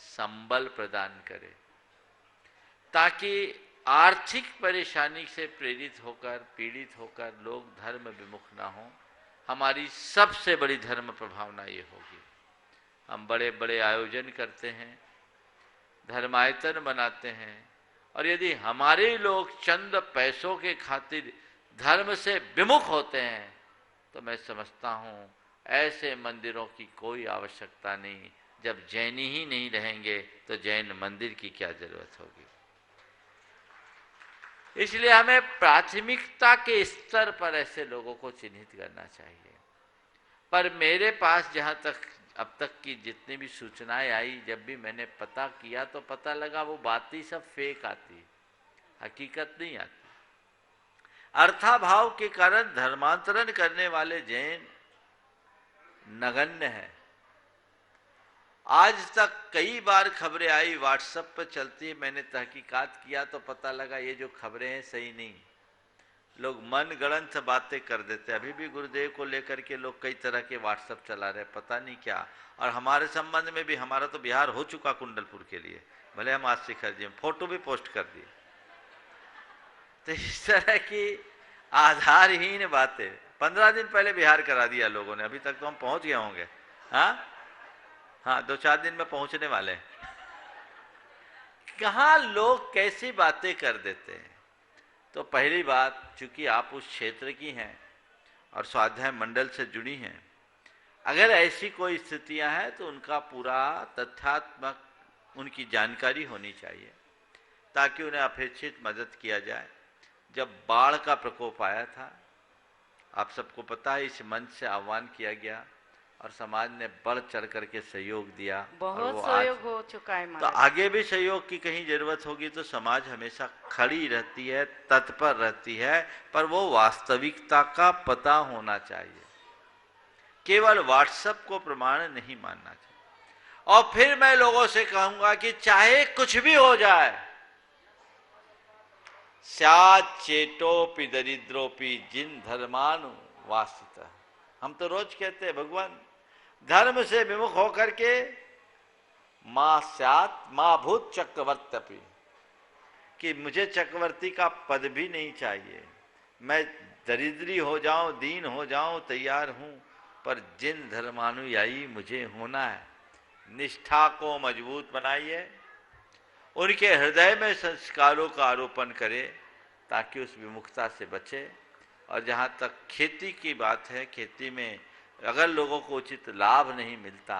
संबल प्रदान करे, ताकि आर्थिक परेशानी से प्रेरित होकर, पीड़ित होकर लोग धर्म विमुख ना हो। हमारी सबसे बड़ी धर्म प्रभावना ये होगी। हम बड़े बड़े आयोजन करते हैं, धर्मायतन बनाते हैं, और यदि हमारे लोग चंद पैसों के खातिर धर्म से विमुख होते हैं तो मैं समझता हूं ऐसे मंदिरों की कोई आवश्यकता नहीं। जब जैनी ही नहीं रहेंगे तो जैन मंदिर की क्या जरूरत होगी। इसलिए हमें प्राथमिकता के स्तर पर ऐसे लोगों को चिन्हित करना चाहिए। पर मेरे पास जहां तक अब तक की जितनी भी सूचनाएं आई, जब भी मैंने पता किया तो पता लगा वो बातें सब फेक आती, हकीकत नहीं आती। अर्थाभाव के कारण धर्मांतरण करने वाले जैन नगण्य हैं। आज तक कई बार खबरें आई, व्हाट्सएप पर चलती है, मैंने तहकीकात किया तो पता लगा ये जो खबरें हैं सही नहीं। लोग मन गढ़ंत बातें कर देते। अभी भी गुरुदेव को लेकर के लोग कई तरह के व्हाट्सएप चला रहे, पता नहीं क्या। और हमारे संबंध में भी, हमारा तो बिहार हो चुका कुंडलपुर के लिए, भले हम आज शिखर जी फोटो भी पोस्ट कर दिए। तो इस तरह की आधारहीन बातें 15 दिन पहले बिहार करा दिया लोगों ने, अभी तक तो हम पहुंच गए होंगे। हाँ 2-4 दिन में पहुंचने वाले हैं। कहाँ लोग कैसी बातें कर देते हैं। तो पहली बात, चूंकि आप उस क्षेत्र की हैं और स्वाध्याय मंडल से जुड़ी हैं, अगर ऐसी कोई स्थितियां हैं तो उनका पूरा तथ्यात्मक उनकी जानकारी होनी चाहिए, ताकि उन्हें अपेक्षित मदद किया जाए। जब बाढ़ का प्रकोप आया था, आप सबको पता है, इस मंच से आह्वान किया गया और समाज ने बढ़ चढ़ करके सहयोग दिया। बहुत सहयोग हो चुका है। तो आगे भी सहयोग की कहीं जरूरत होगी तो समाज हमेशा खड़ी रहती है, तत्पर रहती है, पर वो वास्तविकता का पता होना चाहिए। केवल व्हाट्सएप को प्रमाण नहीं मानना चाहिए। और फिर मैं लोगों से कहूंगा कि चाहे कुछ भी हो जाए, स्यात् चेतोपि दरिद्रोपि जिन धर्मानु वासितः। हम तो रोज कहते हैं भगवान धर्म से विमुख होकर के मां स्यात् मां भूत चक्रवर्ती, कि मुझे चक्रवर्ती का पद भी नहीं चाहिए, मैं दरिद्री हो जाऊं, दीन हो जाऊं, तैयार हूं, पर जिन धर्मानुयायी मुझे होना है। निष्ठा को मजबूत बनाइए, उनके हृदय में संस्कारों का आरोपण करें ताकि उस विमुखता से बचे। और जहाँ तक खेती की बात है, खेती में अगर लोगों को उचित लाभ नहीं मिलता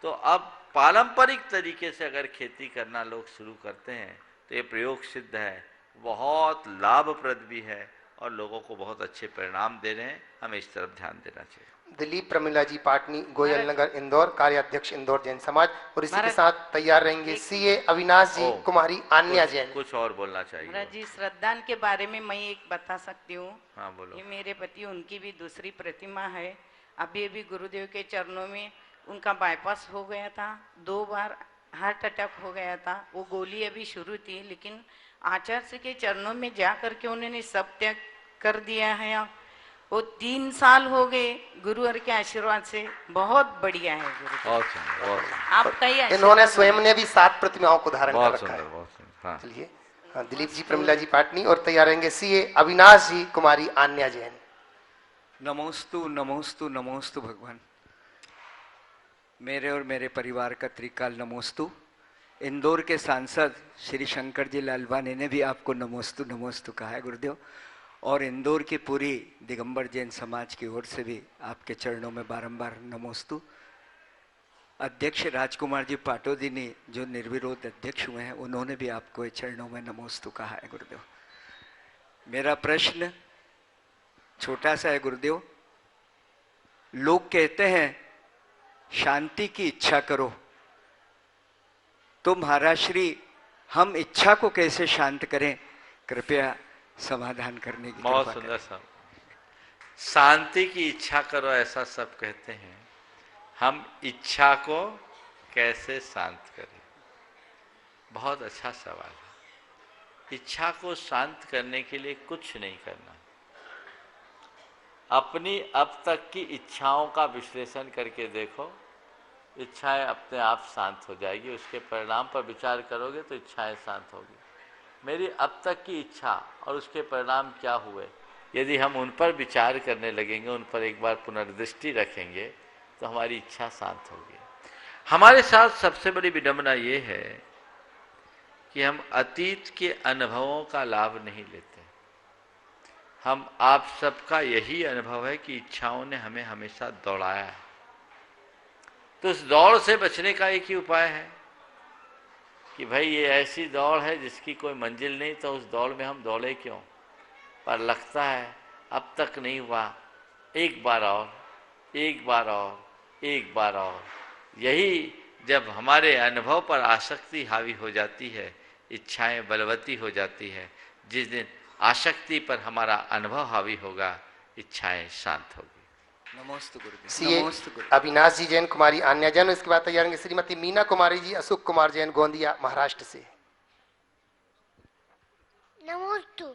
तो अब पारंपरिक तरीके से अगर खेती करना लोग शुरू करते हैं तो ये प्रयोग सिद्ध है, बहुत लाभप्रद भी है और लोगों को बहुत अच्छे परिणाम दे रहे हैं। हमें इस तरफ ध्यान देना चाहिए। दिलीप प्रमिला जी पाटनी, गोयल नगर, इंदौर, कार्याध्यक्ष इंदौर जैन समाज। और इसी के साथ तैयार रहेंगे सीए अविनाश जी, कुमारी आन्या जैन। कुछ और बोलना चाहिए। महाराज जी, श्रद्धान के बारे में मैं एक बता सकती हूँ। हाँ बोलो। ये मेरे पति, उनकी भी दूसरी प्रतिमा है। अभी अभी गुरुदेव के चरणों में उनका बाईपास हो गया था, 2 बार हार्ट अटैक हो गया था। वो गोली अभी शुरू थी, लेकिन आचार्य के चरणों में जा करके उन्होंने सब त्याग कर दिया है। वो 3 साल हो गए, गुरुवर के आशीर्वाद से बहुत बढ़िया है। गुरु आपका ही इन्होंने स्वयं ने भी 7 प्रतिमाओं को धारण कर रखा है। हाँ। चलिए, दिलीप जी प्रमिला जी पाटनी। और तैयार रहेंगे सीए अविनाश जी, कुमारी आन्या जैन। नमोस्तु नमोस्तु नमोस्तु भगवान। मेरे और मेरे परिवार का त्रिकाल नमोस्तु। इंदौर के सांसद श्री शंकर जी लालवानी ने भी आपको नमोस्तु नमोस्तु कहा है गुरुदेव, और इंदौर की पूरी दिगंबर जैन समाज की ओर से भी आपके चरणों में बारंबार नमोस्तु। अध्यक्ष राजकुमार जी पाटोदी ने जो निर्विरोध अध्यक्ष हुए हैं, उन्होंने भी आपको चरणों में नमोस्तु कहा है गुरुदेव। मेरा प्रश्न छोटा सा है गुरुदेव। लोग कहते हैं शांति की इच्छा करो, तो महाराज श्री हम इच्छा को कैसे शांत करें, कृपया समाधान करने की बहुत कृपा सुंदर करें। सब। शांति की इच्छा करो ऐसा सब कहते हैं, हम इच्छा को कैसे शांत करें? बहुत अच्छा सवाल है। इच्छा को शांत करने के लिए कुछ नहीं करना, अपनी अब तक की इच्छाओं का विश्लेषण करके देखो, इच्छाएं अपने आप शांत हो जाएगी। उसके परिणाम पर विचार करोगे तो इच्छाएं शांत होगी। मेरी अब तक की इच्छा और उसके परिणाम क्या हुए, यदि हम उन पर विचार करने लगेंगे, उन पर एक बार पुनर्दृष्टि रखेंगे, तो हमारी इच्छा शांत होगी। हमारे साथ सबसे बड़ी विडंबना ये है कि हम अतीत के अनुभवों का लाभ नहीं लेते। हम आप सबका यही अनुभव है कि इच्छाओं ने हमें हमेशा दौड़ाया है। तो उस दौड़ से बचने का एक ही उपाय है कि भाई ये ऐसी दौड़ है जिसकी कोई मंजिल नहीं, तो उस दौड़ में हम दौड़े क्यों? पर लगता है अब तक नहीं हुआ, एक बार और, एक बार और, एक बार और। यही जब हमारे अनुभव पर आसक्ति हावी हो जाती है, इच्छाएं बलवती हो जाती है। जिस दिन आसक्ति पर हमारा अनुभव हावी होगा, इच्छाएं शांत होगी। नमोस्तु गुरुदेव। सीए नमोस्तु गुरुदेव। अविनाश जी जैन, कुमारी आन्या जैन, इसके बाद तैयार होंगे श्रीमती मीना कुमारी जी, अशोक कुमार जैन, गोंदिया महाराष्ट्र से। नमोस्तु।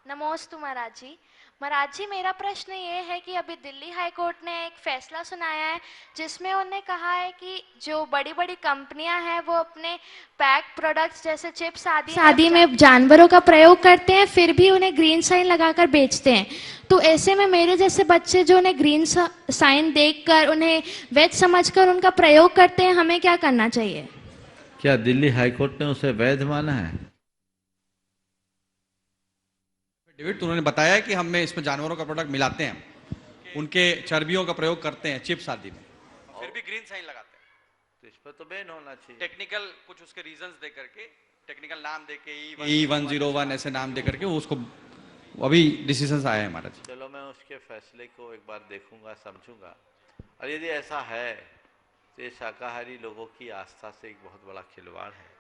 नमोस्तु महाराज जी। महाराज जी, मेरा प्रश्न ये है कि अभी दिल्ली हाई कोर्ट ने एक फैसला सुनाया है जिसमें उन्होंने कहा है कि जो बड़ी बड़ी कंपनियां हैं वो अपने पैक प्रोडक्ट्स जैसे चिप्स आदि में जानवरों का प्रयोग करते हैं, फिर भी उन्हें ग्रीन साइन लगाकर बेचते हैं। तो ऐसे में मेरे जैसे बच्चे जो उन्हें ग्रीन साइन देखकर उन्हें वैध समझकर उनका प्रयोग करते हैं, हमें क्या करना चाहिए? क्या दिल्ली हाईकोर्ट ने उसे वैध माना है? डेविड, तो उन्होंने बताया कि हम में इसमें जानवरों का प्रोडक्ट मिलाते हैं, उनके चर्बियों का प्रयोग करते हैं चिप्स आदि में, फिर भी ग्रीन साइन लगाते हैं। तो इस पर तो बैन होना चाहिए। टेक्निकल कुछ उसके रीजंस दे करके, टेक्निकल नाम दे के E101 ऐसे नाम दे करके उसको अभी डिसीजन आया है हमारा। चलो मैं उसके फैसले को एक बार देखूंगा, समझूंगा, और यदि ऐसा है तो ये शाकाहारी लोगों की आस्था से एक बहुत बड़ा खिलवाड़ है।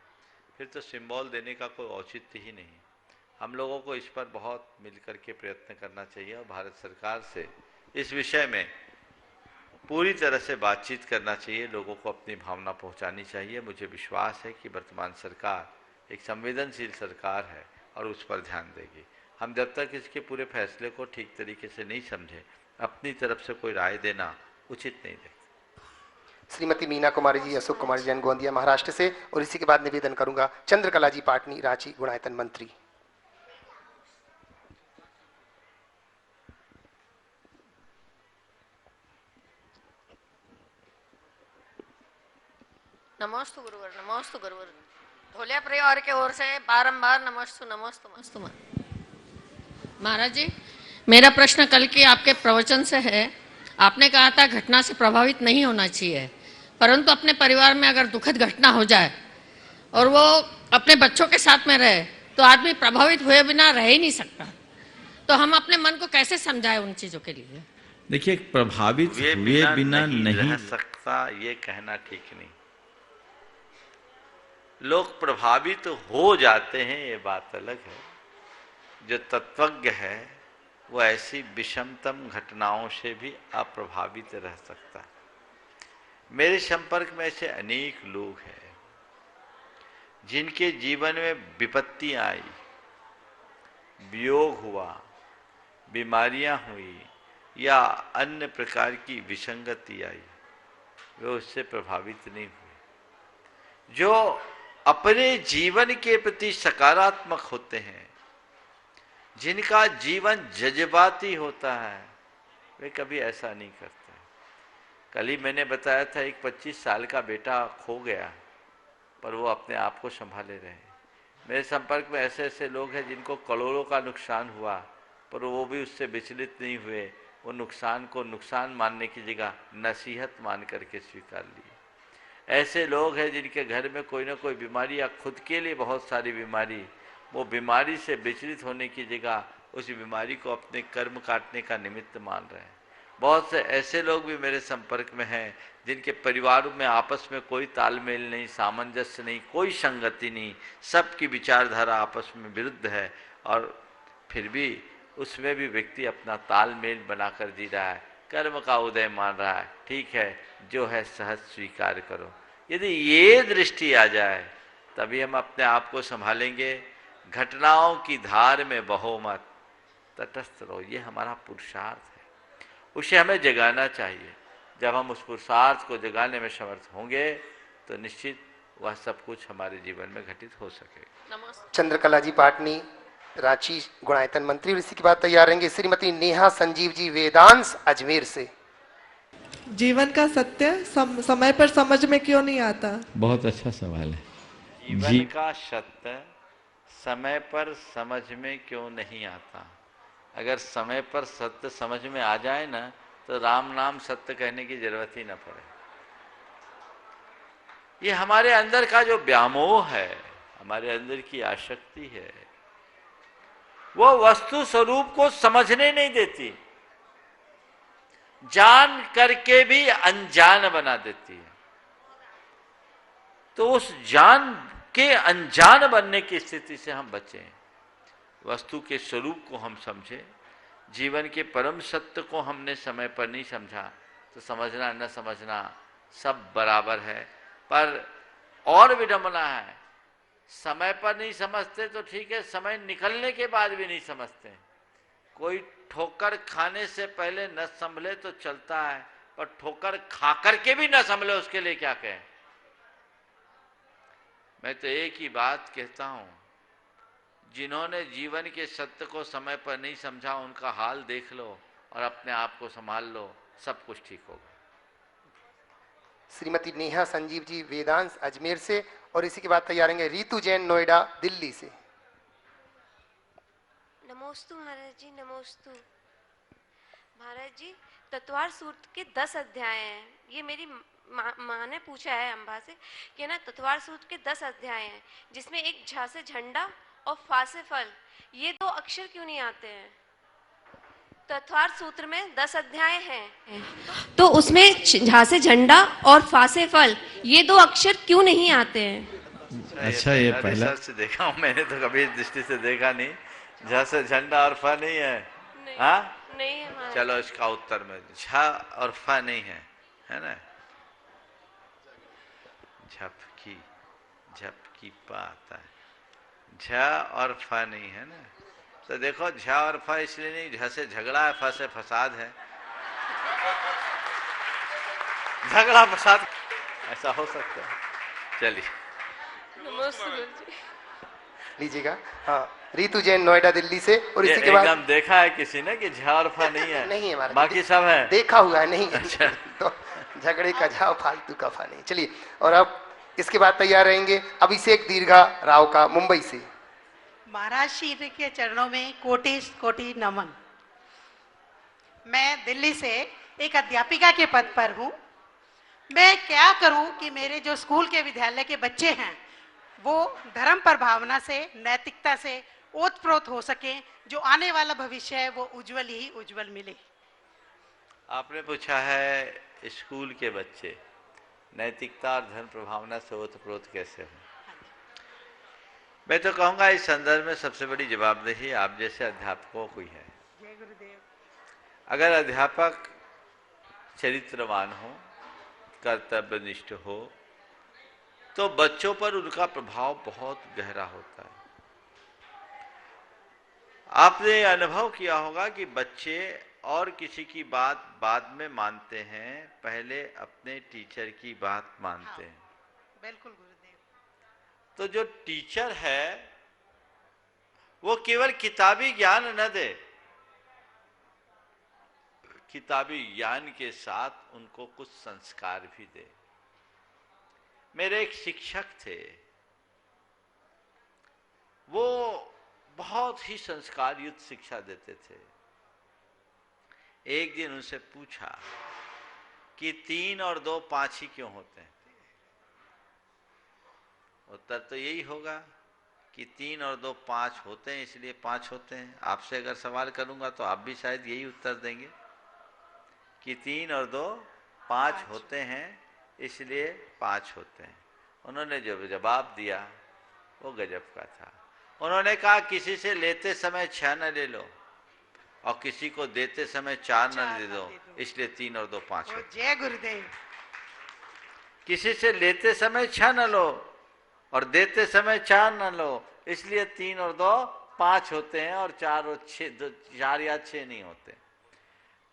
फिर तो सिंबल देने का कोई औचित्य ही नहीं। हम लोगों को इस पर बहुत मिलकर के प्रयत्न करना चाहिए और भारत सरकार से इस विषय में पूरी तरह से बातचीत करना चाहिए, लोगों को अपनी भावना पहुंचानी चाहिए। मुझे विश्वास है कि वर्तमान सरकार एक संवेदनशील सरकार है और उस पर ध्यान देगी। हम जब तक इसके पूरे फैसले को ठीक तरीके से नहीं समझे, अपनी तरफ से कोई राय देना उचित नहीं है। श्रीमती मीना कुमारी जी, अशोक कुमार जैन, गोंदिया महाराष्ट्र से। और इसी के बाद निवेदन करूंगा चंद्रकला जी पाटनी, रांची गुणायतन मंत्री। नमोस्तु गुरुवर, नमोस्तु गुरुवर। धोलिया परिवार के ओर से बारंबार नमोस्तु नमोस्तु नमोस्तु। महाराज जी, मेरा प्रश्न कल के आपके प्रवचन से है। आपने कहा था घटना से प्रभावित नहीं होना चाहिए, परंतु अपने परिवार में अगर दुखद घटना हो जाए और वो अपने बच्चों के साथ में रहे तो आदमी प्रभावित हुए बिना रह ही नहीं सकता। तो हम अपने मन को कैसे समझाएं उन चीजों के लिए? देखिए, प्रभावित हुए बिना नहीं रह सकता ये कहना ठीक नहीं। लोग प्रभावित हो जाते हैं, ये बात अलग है। जो तत्वज्ञ है वो ऐसी विषमतम घटनाओं से भी अप्रभावित रह सकता है। मेरे संपर्क में ऐसे अनेक लोग हैं जिनके जीवन में विपत्ति आई, वियोग हुआ, बीमारियां हुई या अन्य प्रकार की विसंगति आई, वे उससे प्रभावित नहीं हुए। जो अपने जीवन के प्रति सकारात्मक होते हैं, जिनका जीवन जज्बाती होता है वे कभी ऐसा नहीं करते। कल ही मैंने बताया था एक 25 साल का बेटा खो गया, पर वो अपने आप को संभाले रहे। मेरे संपर्क में ऐसे ऐसे लोग हैं जिनको करोड़ों का नुकसान हुआ, पर वो भी उससे विचलित नहीं हुए। वो नुकसान को नुकसान मानने की जगह नसीहत मान करके स्वीकार लिए। ऐसे लोग हैं जिनके घर में कोई ना कोई बीमारी या खुद के लिए बहुत सारी बीमारी, वो बीमारी से विचलित होने की जगह उस बीमारी को अपने कर्म काटने का निमित्त मान रहे हैं। बहुत से ऐसे लोग भी मेरे संपर्क में हैं जिनके परिवार में आपस में कोई तालमेल नहीं, सामंजस्य नहीं, कोई संगति नहीं, सबकी विचारधारा आपस में विरुद्ध है, और फिर भी उसमें भी व्यक्ति अपना तालमेल बनाकर जी रहा है, कर्म का उदय मान रहा है। ठीक है, जो है सहज स्वीकार करो। यदि ये दृष्टि आ जाए तभी हम अपने आप को संभालेंगे। घटनाओं की धार में बहो मत, तटस्थ रहो, ये हमारा पुरुषार्थ है, उसे हमें जगाना चाहिए। जब हम उस पुरुषार्थ को जगाने में समर्थ होंगे तो निश्चित वह सब कुछ हमारे जीवन में घटित हो सके। चंद्रकला जी पाटनी, रांची गुणायतन मंत्री, और इसी के बाद तैयार रहेंगे श्रीमती नेहा संजीव जी वेदांश अजमेर से। जीवन का सत्य समय पर समझ में क्यों नहीं आता? बहुत अच्छा सवाल है। जीवन का सत्य समय पर समझ में क्यों नहीं आता? अगर समय पर सत्य समझ में आ जाए ना तो राम नाम सत्य कहने की जरूरत ही ना पड़े। ये हमारे अंदर का जो व्यामोह है, हमारे अंदर की आसक्ति है, वो वस्तु स्वरूप को समझने नहीं देती, जान करके भी अनजान बना देती है। तो उस जान के अनजान बनने की स्थिति से हम बचें, वस्तु के स्वरूप को हम समझें। जीवन के परम सत्य को हमने समय पर नहीं समझा तो समझना न समझना सब बराबर है। पर और विडंबना है, समय पर नहीं समझते तो ठीक है, समय निकलने के बाद भी नहीं समझते। कोई ठोकर खाने से पहले न संभले तो चलता है, पर ठोकर खा करके भी न संभले उसके लिए क्या कहें। मैं तो एक ही बात कहता हूं, जिन्होंने जीवन के सत्य को समय पर नहीं समझा उनका हाल देख लो और अपने आप को संभाल लो, सब कुछ ठीक होगा। श्रीमती नेहा संजीव जी वेदांश अजमेर से, और इसी के बाद तैयार रहेंगे रीतू जैन नोएडा दिल्ली से। नमोस्तु महाराज जी, नमोस्तु महाराज जी। तत्वार सूत्र के 10 अध्याय हैं। ये मेरी माँ ने पूछा है अम्बा से कि ना तत्वार सूत्र के 10 अध्याय हैं, जिसमें एक झा से झंडा और फा से फल, ये 2 अक्षर क्यों नहीं आते हैं? तत्वार सूत्र में 10 अध्याय हैं, तो उसमें झा से झंडा और फा से फल, ये 2 अक्षर क्यों नहीं आते हैं? अच्छा, ये पहला से देखा हूँ मैंने, तो कभी इस दृष्टि से देखा नहीं। झा से झंडा और फा नहीं है? हाँ नहीं है। चलो इसका उत्तर में झा और फा नहीं है, है ना? झपकी पा आता है, झा और फा नहीं है ना। तो देखो झा और फा इसलिए नहीं, झा से झगड़ा है, फा से फसाद है। झगड़ा फसाद ऐसा हो सकता है। चलिए लीजिएगा। हाँ, रीतू जैन नोएडा दिल्ली से, और इसी के बाद एकदम देखा है किसी ने कि झा और फा नहीं है? नहीं है हमारा, बाकी सब है, देखा हुआ है, नहीं है। अच्छा। तो झगड़े का झा, फालतू का फा नहीं। चलिए, और अब इसके बाद तैयार रहेंगे अभिषेक दीर्घा राव का मुंबई से। महाराज श्री के चरणों में कोटि कोटि नमन। मैं दिल्ली से एक अध्यापिका के पद पर हूँ। मैं क्या करूँ कि मेरे जो स्कूल के विद्यालय के बच्चे हैं वो धर्म पर भावना से, नैतिकता से ओतप्रोत हो सके, जो आने वाला भविष्य है वो उज्जवल ही उज्जवल मिले। आपने पूछा है स्कूल के बच्चे नैतिकता और धर्म प्रभावना से ओतप्रोत कैसे हो। मैं तो कहूँगा इस संदर्भ में सबसे बड़ी जवाबदेही आप जैसे अध्यापकों की है। जय गुरुदेव। अगर अध्यापक चरित्रवान हो, कर्तव्यनिष्ठ हो, तो बच्चों पर उनका प्रभाव बहुत गहरा होता है। आपने अनुभव किया होगा कि बच्चे और किसी की बात बाद में मानते हैं, पहले अपने टीचर की बात मानते हैं। बिल्कुल गुरुदेव। तो जो टीचर है वो केवल किताबी ज्ञान न दे, किताबी ज्ञान के साथ उनको कुछ संस्कार भी दे। मेरे एक शिक्षक थे, वो बहुत ही संस्कार युक्त शिक्षा देते थे। एक दिन उनसे पूछा कि 3 और 2 5 ही क्यों होते हैं? उत्तर तो यही होगा कि 3 और 2 5 होते हैं, इसलिए 5 होते हैं। आपसे अगर सवाल करूंगा तो आप भी शायद यही उत्तर देंगे कि 3 और 2 5 होते हैं, इसलिए 5 होते हैं। उन्होंने जो जवाब दिया वो गजब का था। उन्होंने कहा किसी से लेते समय 6 न ले लो और किसी को देते समय 4 न दे दो, इसलिए 3 और 2 5 होते हैं। जय गुरुदेव। किसी से लेते समय 6 न लो और देते समय 4 न लो, इसलिए 3 और 2 5 होते हैं और 4 और 6 4 या 6 नहीं होते।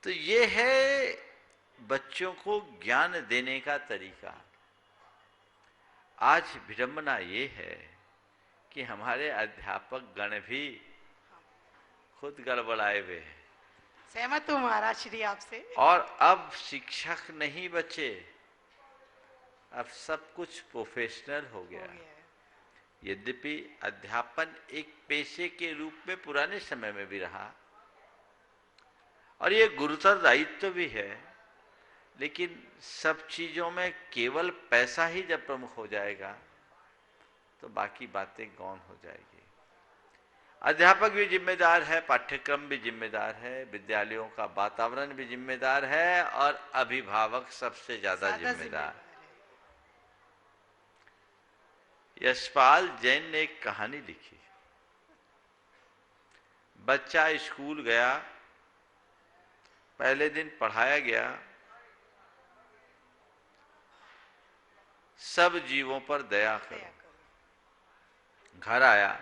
तो ये है बच्चों को ज्ञान देने का तरीका। आज विडंबना ये है कि हमारे अध्यापक गण भी खुद गड़बड़ाए हुए हैं। सहमत हूँ महाराज श्री आपसे। और अब शिक्षक नहीं बचे, अब सब कुछ प्रोफेशनल हो गया। यद्यपि अध्यापन एक पेशे के रूप में पुराने समय में भी रहा और ये गुरुतर दायित्व भी है, लेकिन सब चीजों में केवल पैसा ही जब प्रमुख हो जाएगा तो बाकी बातें गौण हो जाएगी। अध्यापक भी जिम्मेदार है, पाठ्यक्रम भी जिम्मेदार है, विद्यालयों का वातावरण भी जिम्मेदार है और अभिभावक सबसे ज्यादा जिम्मेदार। यशपाल जैन ने एक कहानी लिखी। बच्चा स्कूल गया, पहले दिन पढ़ाया गया, सब जीवों पर दया करो। घर आया,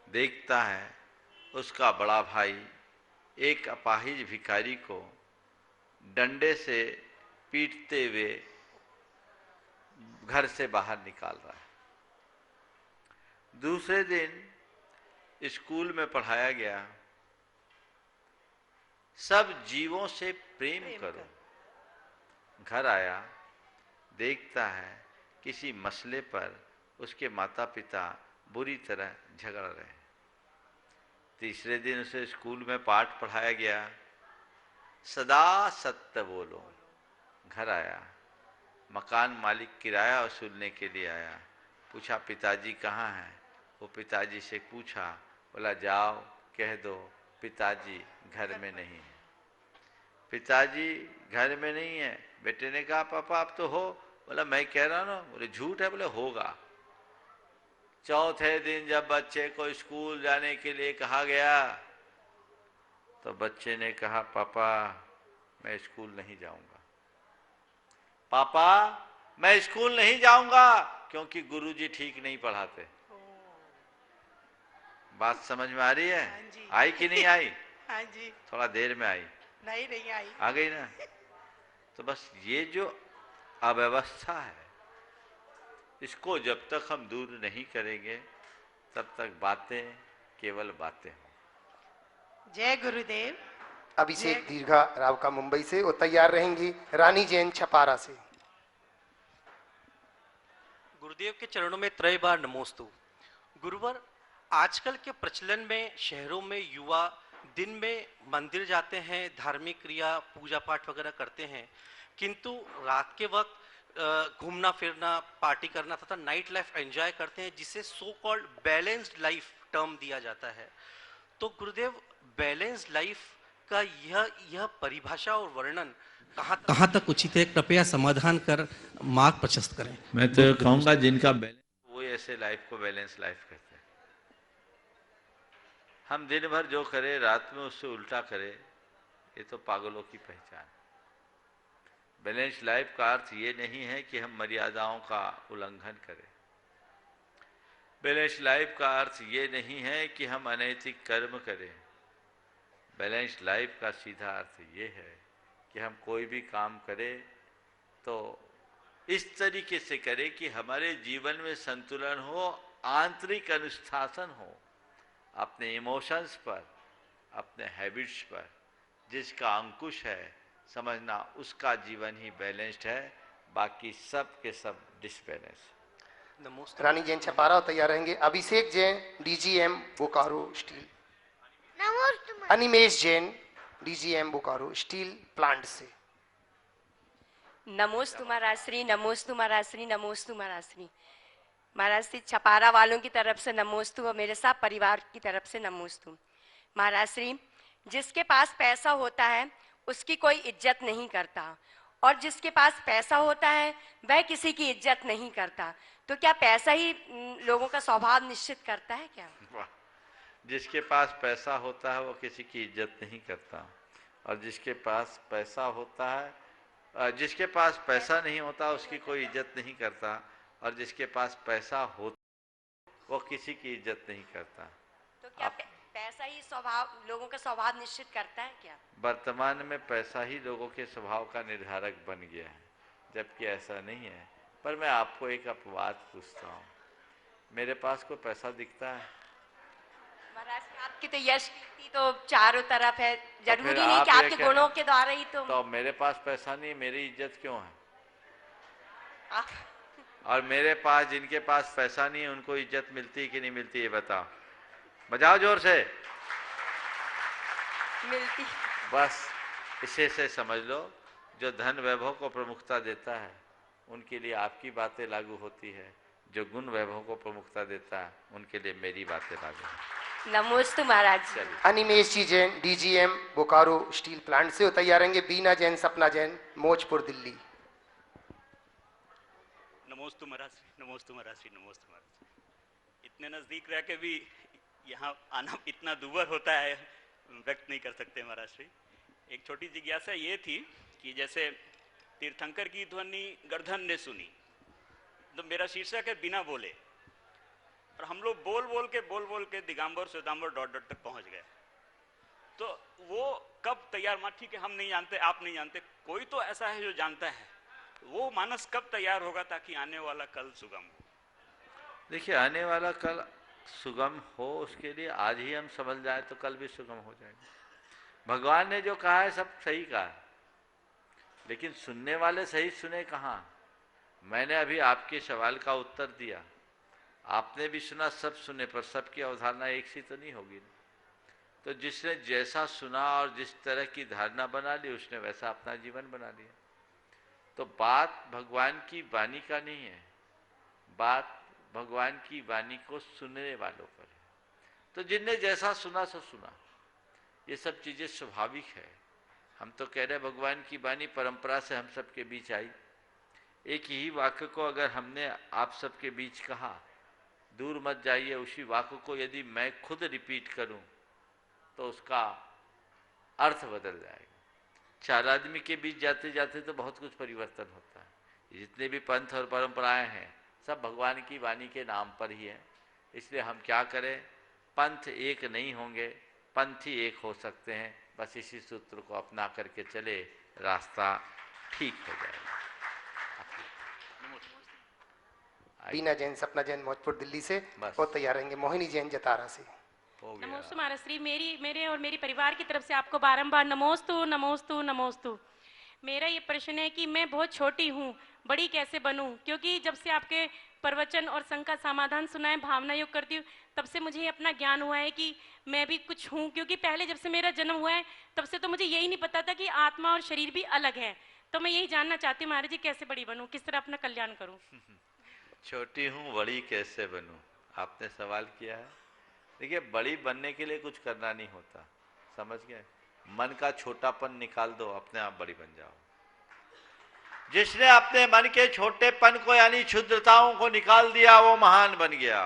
देखता है उसका बड़ा भाई एक अपाहिज भिखारी को डंडे से पीटते हुए घर से बाहर निकाल रहा है। दूसरे दिन स्कूल में पढ़ाया गया, सब जीवों से प्रेम करो। घर आया, देखता है किसी मसले पर उसके माता पिता बुरी तरह झगड़ रहे हैं। तीसरे दिन उसे स्कूल में पाठ पढ़ाया गया, सदा सत्य बोलो। घर आया, मकान मालिक किराया वसूलने के लिए आया, पूछा पिताजी कहाँ हैं? वो पिताजी से पूछा, बोला जाओ कह दो पिताजी घर में नहीं है। पिताजी घर में नहीं है। बेटे ने कहा पापा आप तो हो। बोला मैं कह रहा हूं ना। बोले झूठ है। बोले होगा। चौथे दिन जब बच्चे को स्कूल जाने के लिए कहा गया तो बच्चे ने कहा पापा मैं स्कूल नहीं जाऊंगा। पापा मैं स्कूल नहीं जाऊंगा क्योंकि गुरुजी ठीक नहीं पढ़ाते। बात समझ में आ रही है? आई कि नहीं आई? हाँ जी। थोड़ा देर में आई। नहीं आई। आ गई ना? तो बस ये जो अव्यवस्था है, इसको जब तक हम दूर नहीं करेंगे तब तक बातें केवल बातें हों। जय गुरुदेव। अभिषेक दीर्घा राव का मुंबई से, वो तैयार रहेंगी रानी जैन छपारा से। गुरुदेव के चरणों में त्रय बार नमोस्तु। गुरुवर, आजकल के प्रचलन में शहरों में युवा दिन में मंदिर जाते हैं, धार्मिक क्रिया पूजा पाठ वगैरह करते हैं, किंतु रात के वक्त घूमना फिरना पार्टी करना तथा नाइट लाइफ एंजॉय करते हैं, जिसे so called balanced life term दिया जाता है। तो गुरुदेव, बैलेंस्ड लाइफ का यह परिभाषा और वर्णन कहाँ तक उचित है? कृपया समाधान कर मार्ग प्रशस्त करें। मैं तो कहूँगा जिनका बैलेंस, वो ऐसे लाइफ को बैलेंस लाइफ कहते हैं। हम दिन भर जो करें रात में उससे उल्टा करें, ये तो पागलों की पहचान। बैलेंस लाइफ का अर्थ ये नहीं है कि हम मर्यादाओं का उल्लंघन करें। बैलेंस लाइफ का अर्थ ये नहीं है कि हम अनैतिक कर्म करें। बैलेंस लाइफ का सीधा अर्थ ये है कि हम कोई भी काम करें तो इस तरीके से करें कि हमारे जीवन में संतुलन हो, आंतरिक अनुशासन हो, अपने इमोशंस पर, अपने हैबिट्स पर जिसका अंकुश है, समझना उसका जीवन ही बैलेंस्ड है, बाकी सब के सब डिसबैलेंस। रानी जैन छपारा तैयार रहेंगे। Abhishek Jain DGM Bokaro steel. Animesh Jain DGM Bokaro steel plant से। नमोस्तु महाराज श्री, नमोस्तु महाराज श्री, नमोस्तु महाराज श्री। महाराज श्री छपारा वालों की तरफ से नमोस्तु और मेरे साथ परिवार की तरफ से नमोस्तु। महाराज श्री, जिसके पास पैसा होता है उसकी कोई इज्जत नहीं करता, और जिसके पास पैसा होता है वह किसी की इज्जत नहीं करता, तो क्या पैसा ही लोगों का स्वभाव निश्चित करता है क्या? जिसके पास पैसा होता है वो किसी की इज्जत नहीं करता, और जिसके पास पैसा होता है, जिसके पास पैसा नहीं होता उसकी कोई इज्जत नहीं करता, और जिसके पास पैसा हो वो किसी की इज्जत नहीं करता। तो क्या पैसा ही स्वभाव लोगों का स्वभाव निश्चित करता है क्या? वर्तमान में पैसा ही लोगों के स्वभाव का निर्धारक बन गया है, जबकि ऐसा नहीं है। पर मैं आपको एक अपवाद पूछता हूँ, मेरे पास कोई पैसा दिखता है? महाराज आपकी तो यश कीर्ति तो चारों तरफ है, जरूरी नहीं कि आपके गुणों के द्वारा ही तो मेरे पास पैसा नहीं, मेरी इज्जत क्यों है? और मेरे पास, जिनके पास पैसा नहीं है उनको इज्जत मिलती है कि नहीं मिलती है? बताओ, बजाओ जोर से। मिलती। बस इसे से समझ लो, जो धन वैभव को प्रमुखता देता है उनके लिए आपकी बातें लागू होती है, जो गुण वैभव को प्रमुखता देता है उनके लिए मेरी बातें लागू होती है। नमोस्तु महाराज। Animesh ji Jain DGM Bokaro steel plant से तैयार रहेंगे। बीना जैन सपना जैन मौजपुर दिल्ली। नमोस्तु महाराज, नमोस्तु महाराज, नमोस्तु महाराज। इतने नजदीक रह के भी यहाँ आना इतना दूर होता है, व्यक्त नहीं कर सकते महाराज श्री। एक छोटी जिज्ञासा ये थी कि जैसे तीर्थंकर की ध्वनि गर्दन ने सुनी, तो मेरा शीर्षक है बिना बोले, और हम लोग बोल बोल के दिगंबर श्वेतांबर डॉट डॉट तक पहुंच गए। तो वो कब तैयार, मां ठीक है हम नहीं जानते, आप नहीं जानते, कोई तो ऐसा है जो जानता है, वो मानस कब तैयार होगा ताकि आने वाला कल सुगम हो? देखिए, आने वाला कल सुगम हो उसके लिए आज ही हम समझ जाए तो कल भी सुगम हो जाएगा। भगवान ने जो कहा है सब सही कहा है, लेकिन सुनने वाले सही सुने कहाँ? मैंने अभी आपके सवाल का उत्तर दिया, आपने भी सुना, सब सुने, पर सबकी अवधारणा एक सी तो नहीं होगी। तो जिसने जैसा सुना और जिस तरह की धारणा बना ली उसने वैसा अपना जीवन बना लिया। तो बात भगवान की वाणी का नहीं है, बात भगवान की वाणी को सुनने वालों पर है। तो जिनने जैसा सुना सो सुना, ये सब चीजें स्वाभाविक है। हम तो कह रहे भगवान की वाणी परंपरा से हम सबके बीच आई। एक ही वाक्य को अगर हमने आप सबके बीच कहा, दूर मत जाइए, उसी वाक्य को यदि मैं खुद रिपीट करूं तो उसका अर्थ बदल जाएगा। चार आदमी के बीच जाते जाते तो बहुत कुछ परिवर्तन होता है। जितने भी पंथ और परंपराएं हैं सब भगवान की वाणी के नाम पर ही है। इसलिए हम क्या करें, पंथ एक नहीं होंगे, पंथ ही एक हो सकते हैं। बस इसी सूत्र को अपना करके चले, रास्ता ठीक हो जाएगा। बीना जैन सपना जैन मौजपुर दिल्ली से और तैयार रहेंगे। मोहिनी जैन जतारा से। नमोस्तु महाराज श्री, मेरे और मेरी परिवार की तरफ से आपको बारंबार नमोस्तु नमोस्तु नमोस्तु। मेरा ये प्रश्न है कि मैं बहुत छोटी हूँ, बड़ी कैसे बनूं? क्योंकि जब से आपके प्रवचन और संघ का समाधान सुना है, भावना योग करती हूँ, तब से मुझे अपना ज्ञान हुआ है कि मैं भी कुछ हूँ। क्योंकि पहले जब से मेरा जन्म हुआ है तब से तो मुझे यही नहीं पता था कि आत्मा और शरीर भी अलग है। तो मैं यही जानना चाहती हूँ महाराज जी, कैसे बड़ी बनूं, किस तरह अपना कल्याण करूं? छोटी हूँ बड़ी कैसे बनूं, आपने सवाल किया है। देखिए, बड़ी बनने के लिए कुछ करना नहीं होता, समझ गए? मन का छोटापन निकाल दो, अपने आप बड़ी बन जाओ। जिसने अपने मन के छोटेपन को यानी क्षुद्रताओं को निकाल दिया वो महान बन गया।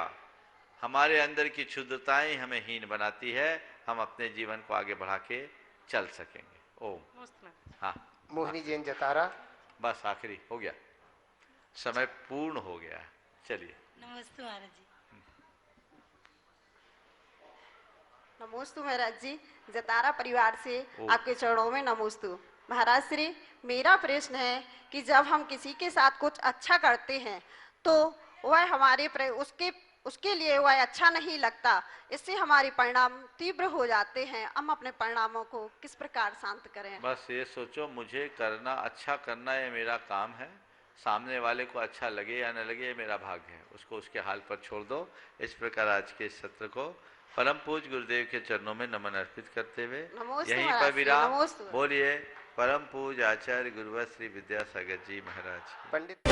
हमारे अंदर की क्षुद्रताएं हमें हीन बनाती है, हम अपने जीवन को आगे बढ़ा के चल सकेंगे। ओम। हाँ, मोहिनी जैन जतारा। बस आखिरी हो गया, समय पूर्ण हो गया। चलिए। नमस्ते महाराज जी। नमोस्तु महाराज जी, जतारा परिवार से आपके चरणों में नमोस्तु। महाराज श्री, मेरा प्रश्न है कि जब हम किसी के साथ कुछ अच्छा करते हैं तो वह हमारे उसके उसके लिए वह अच्छा नहीं लगता। इससे हमारे परिणाम तीव्र हो जाते हैं। हम अपने परिणामों को किस प्रकार शांत करें? बस ये सोचो, मुझे करना, अच्छा करना ये मेरा काम है, सामने वाले को अच्छा लगे या न लगे ये मेरा भाग्य है, उसको उसके हाल पर छोड़ दो। इस प्रकार आज के इस सत्र को परम पूज्य गुरुदेव के चरणों में नमन अर्पित करते हुए यहीं पर विराम। बोलिए परम पूज्य आचार्य गुरुवर श्री विद्यासागर जी महाराज। पंडित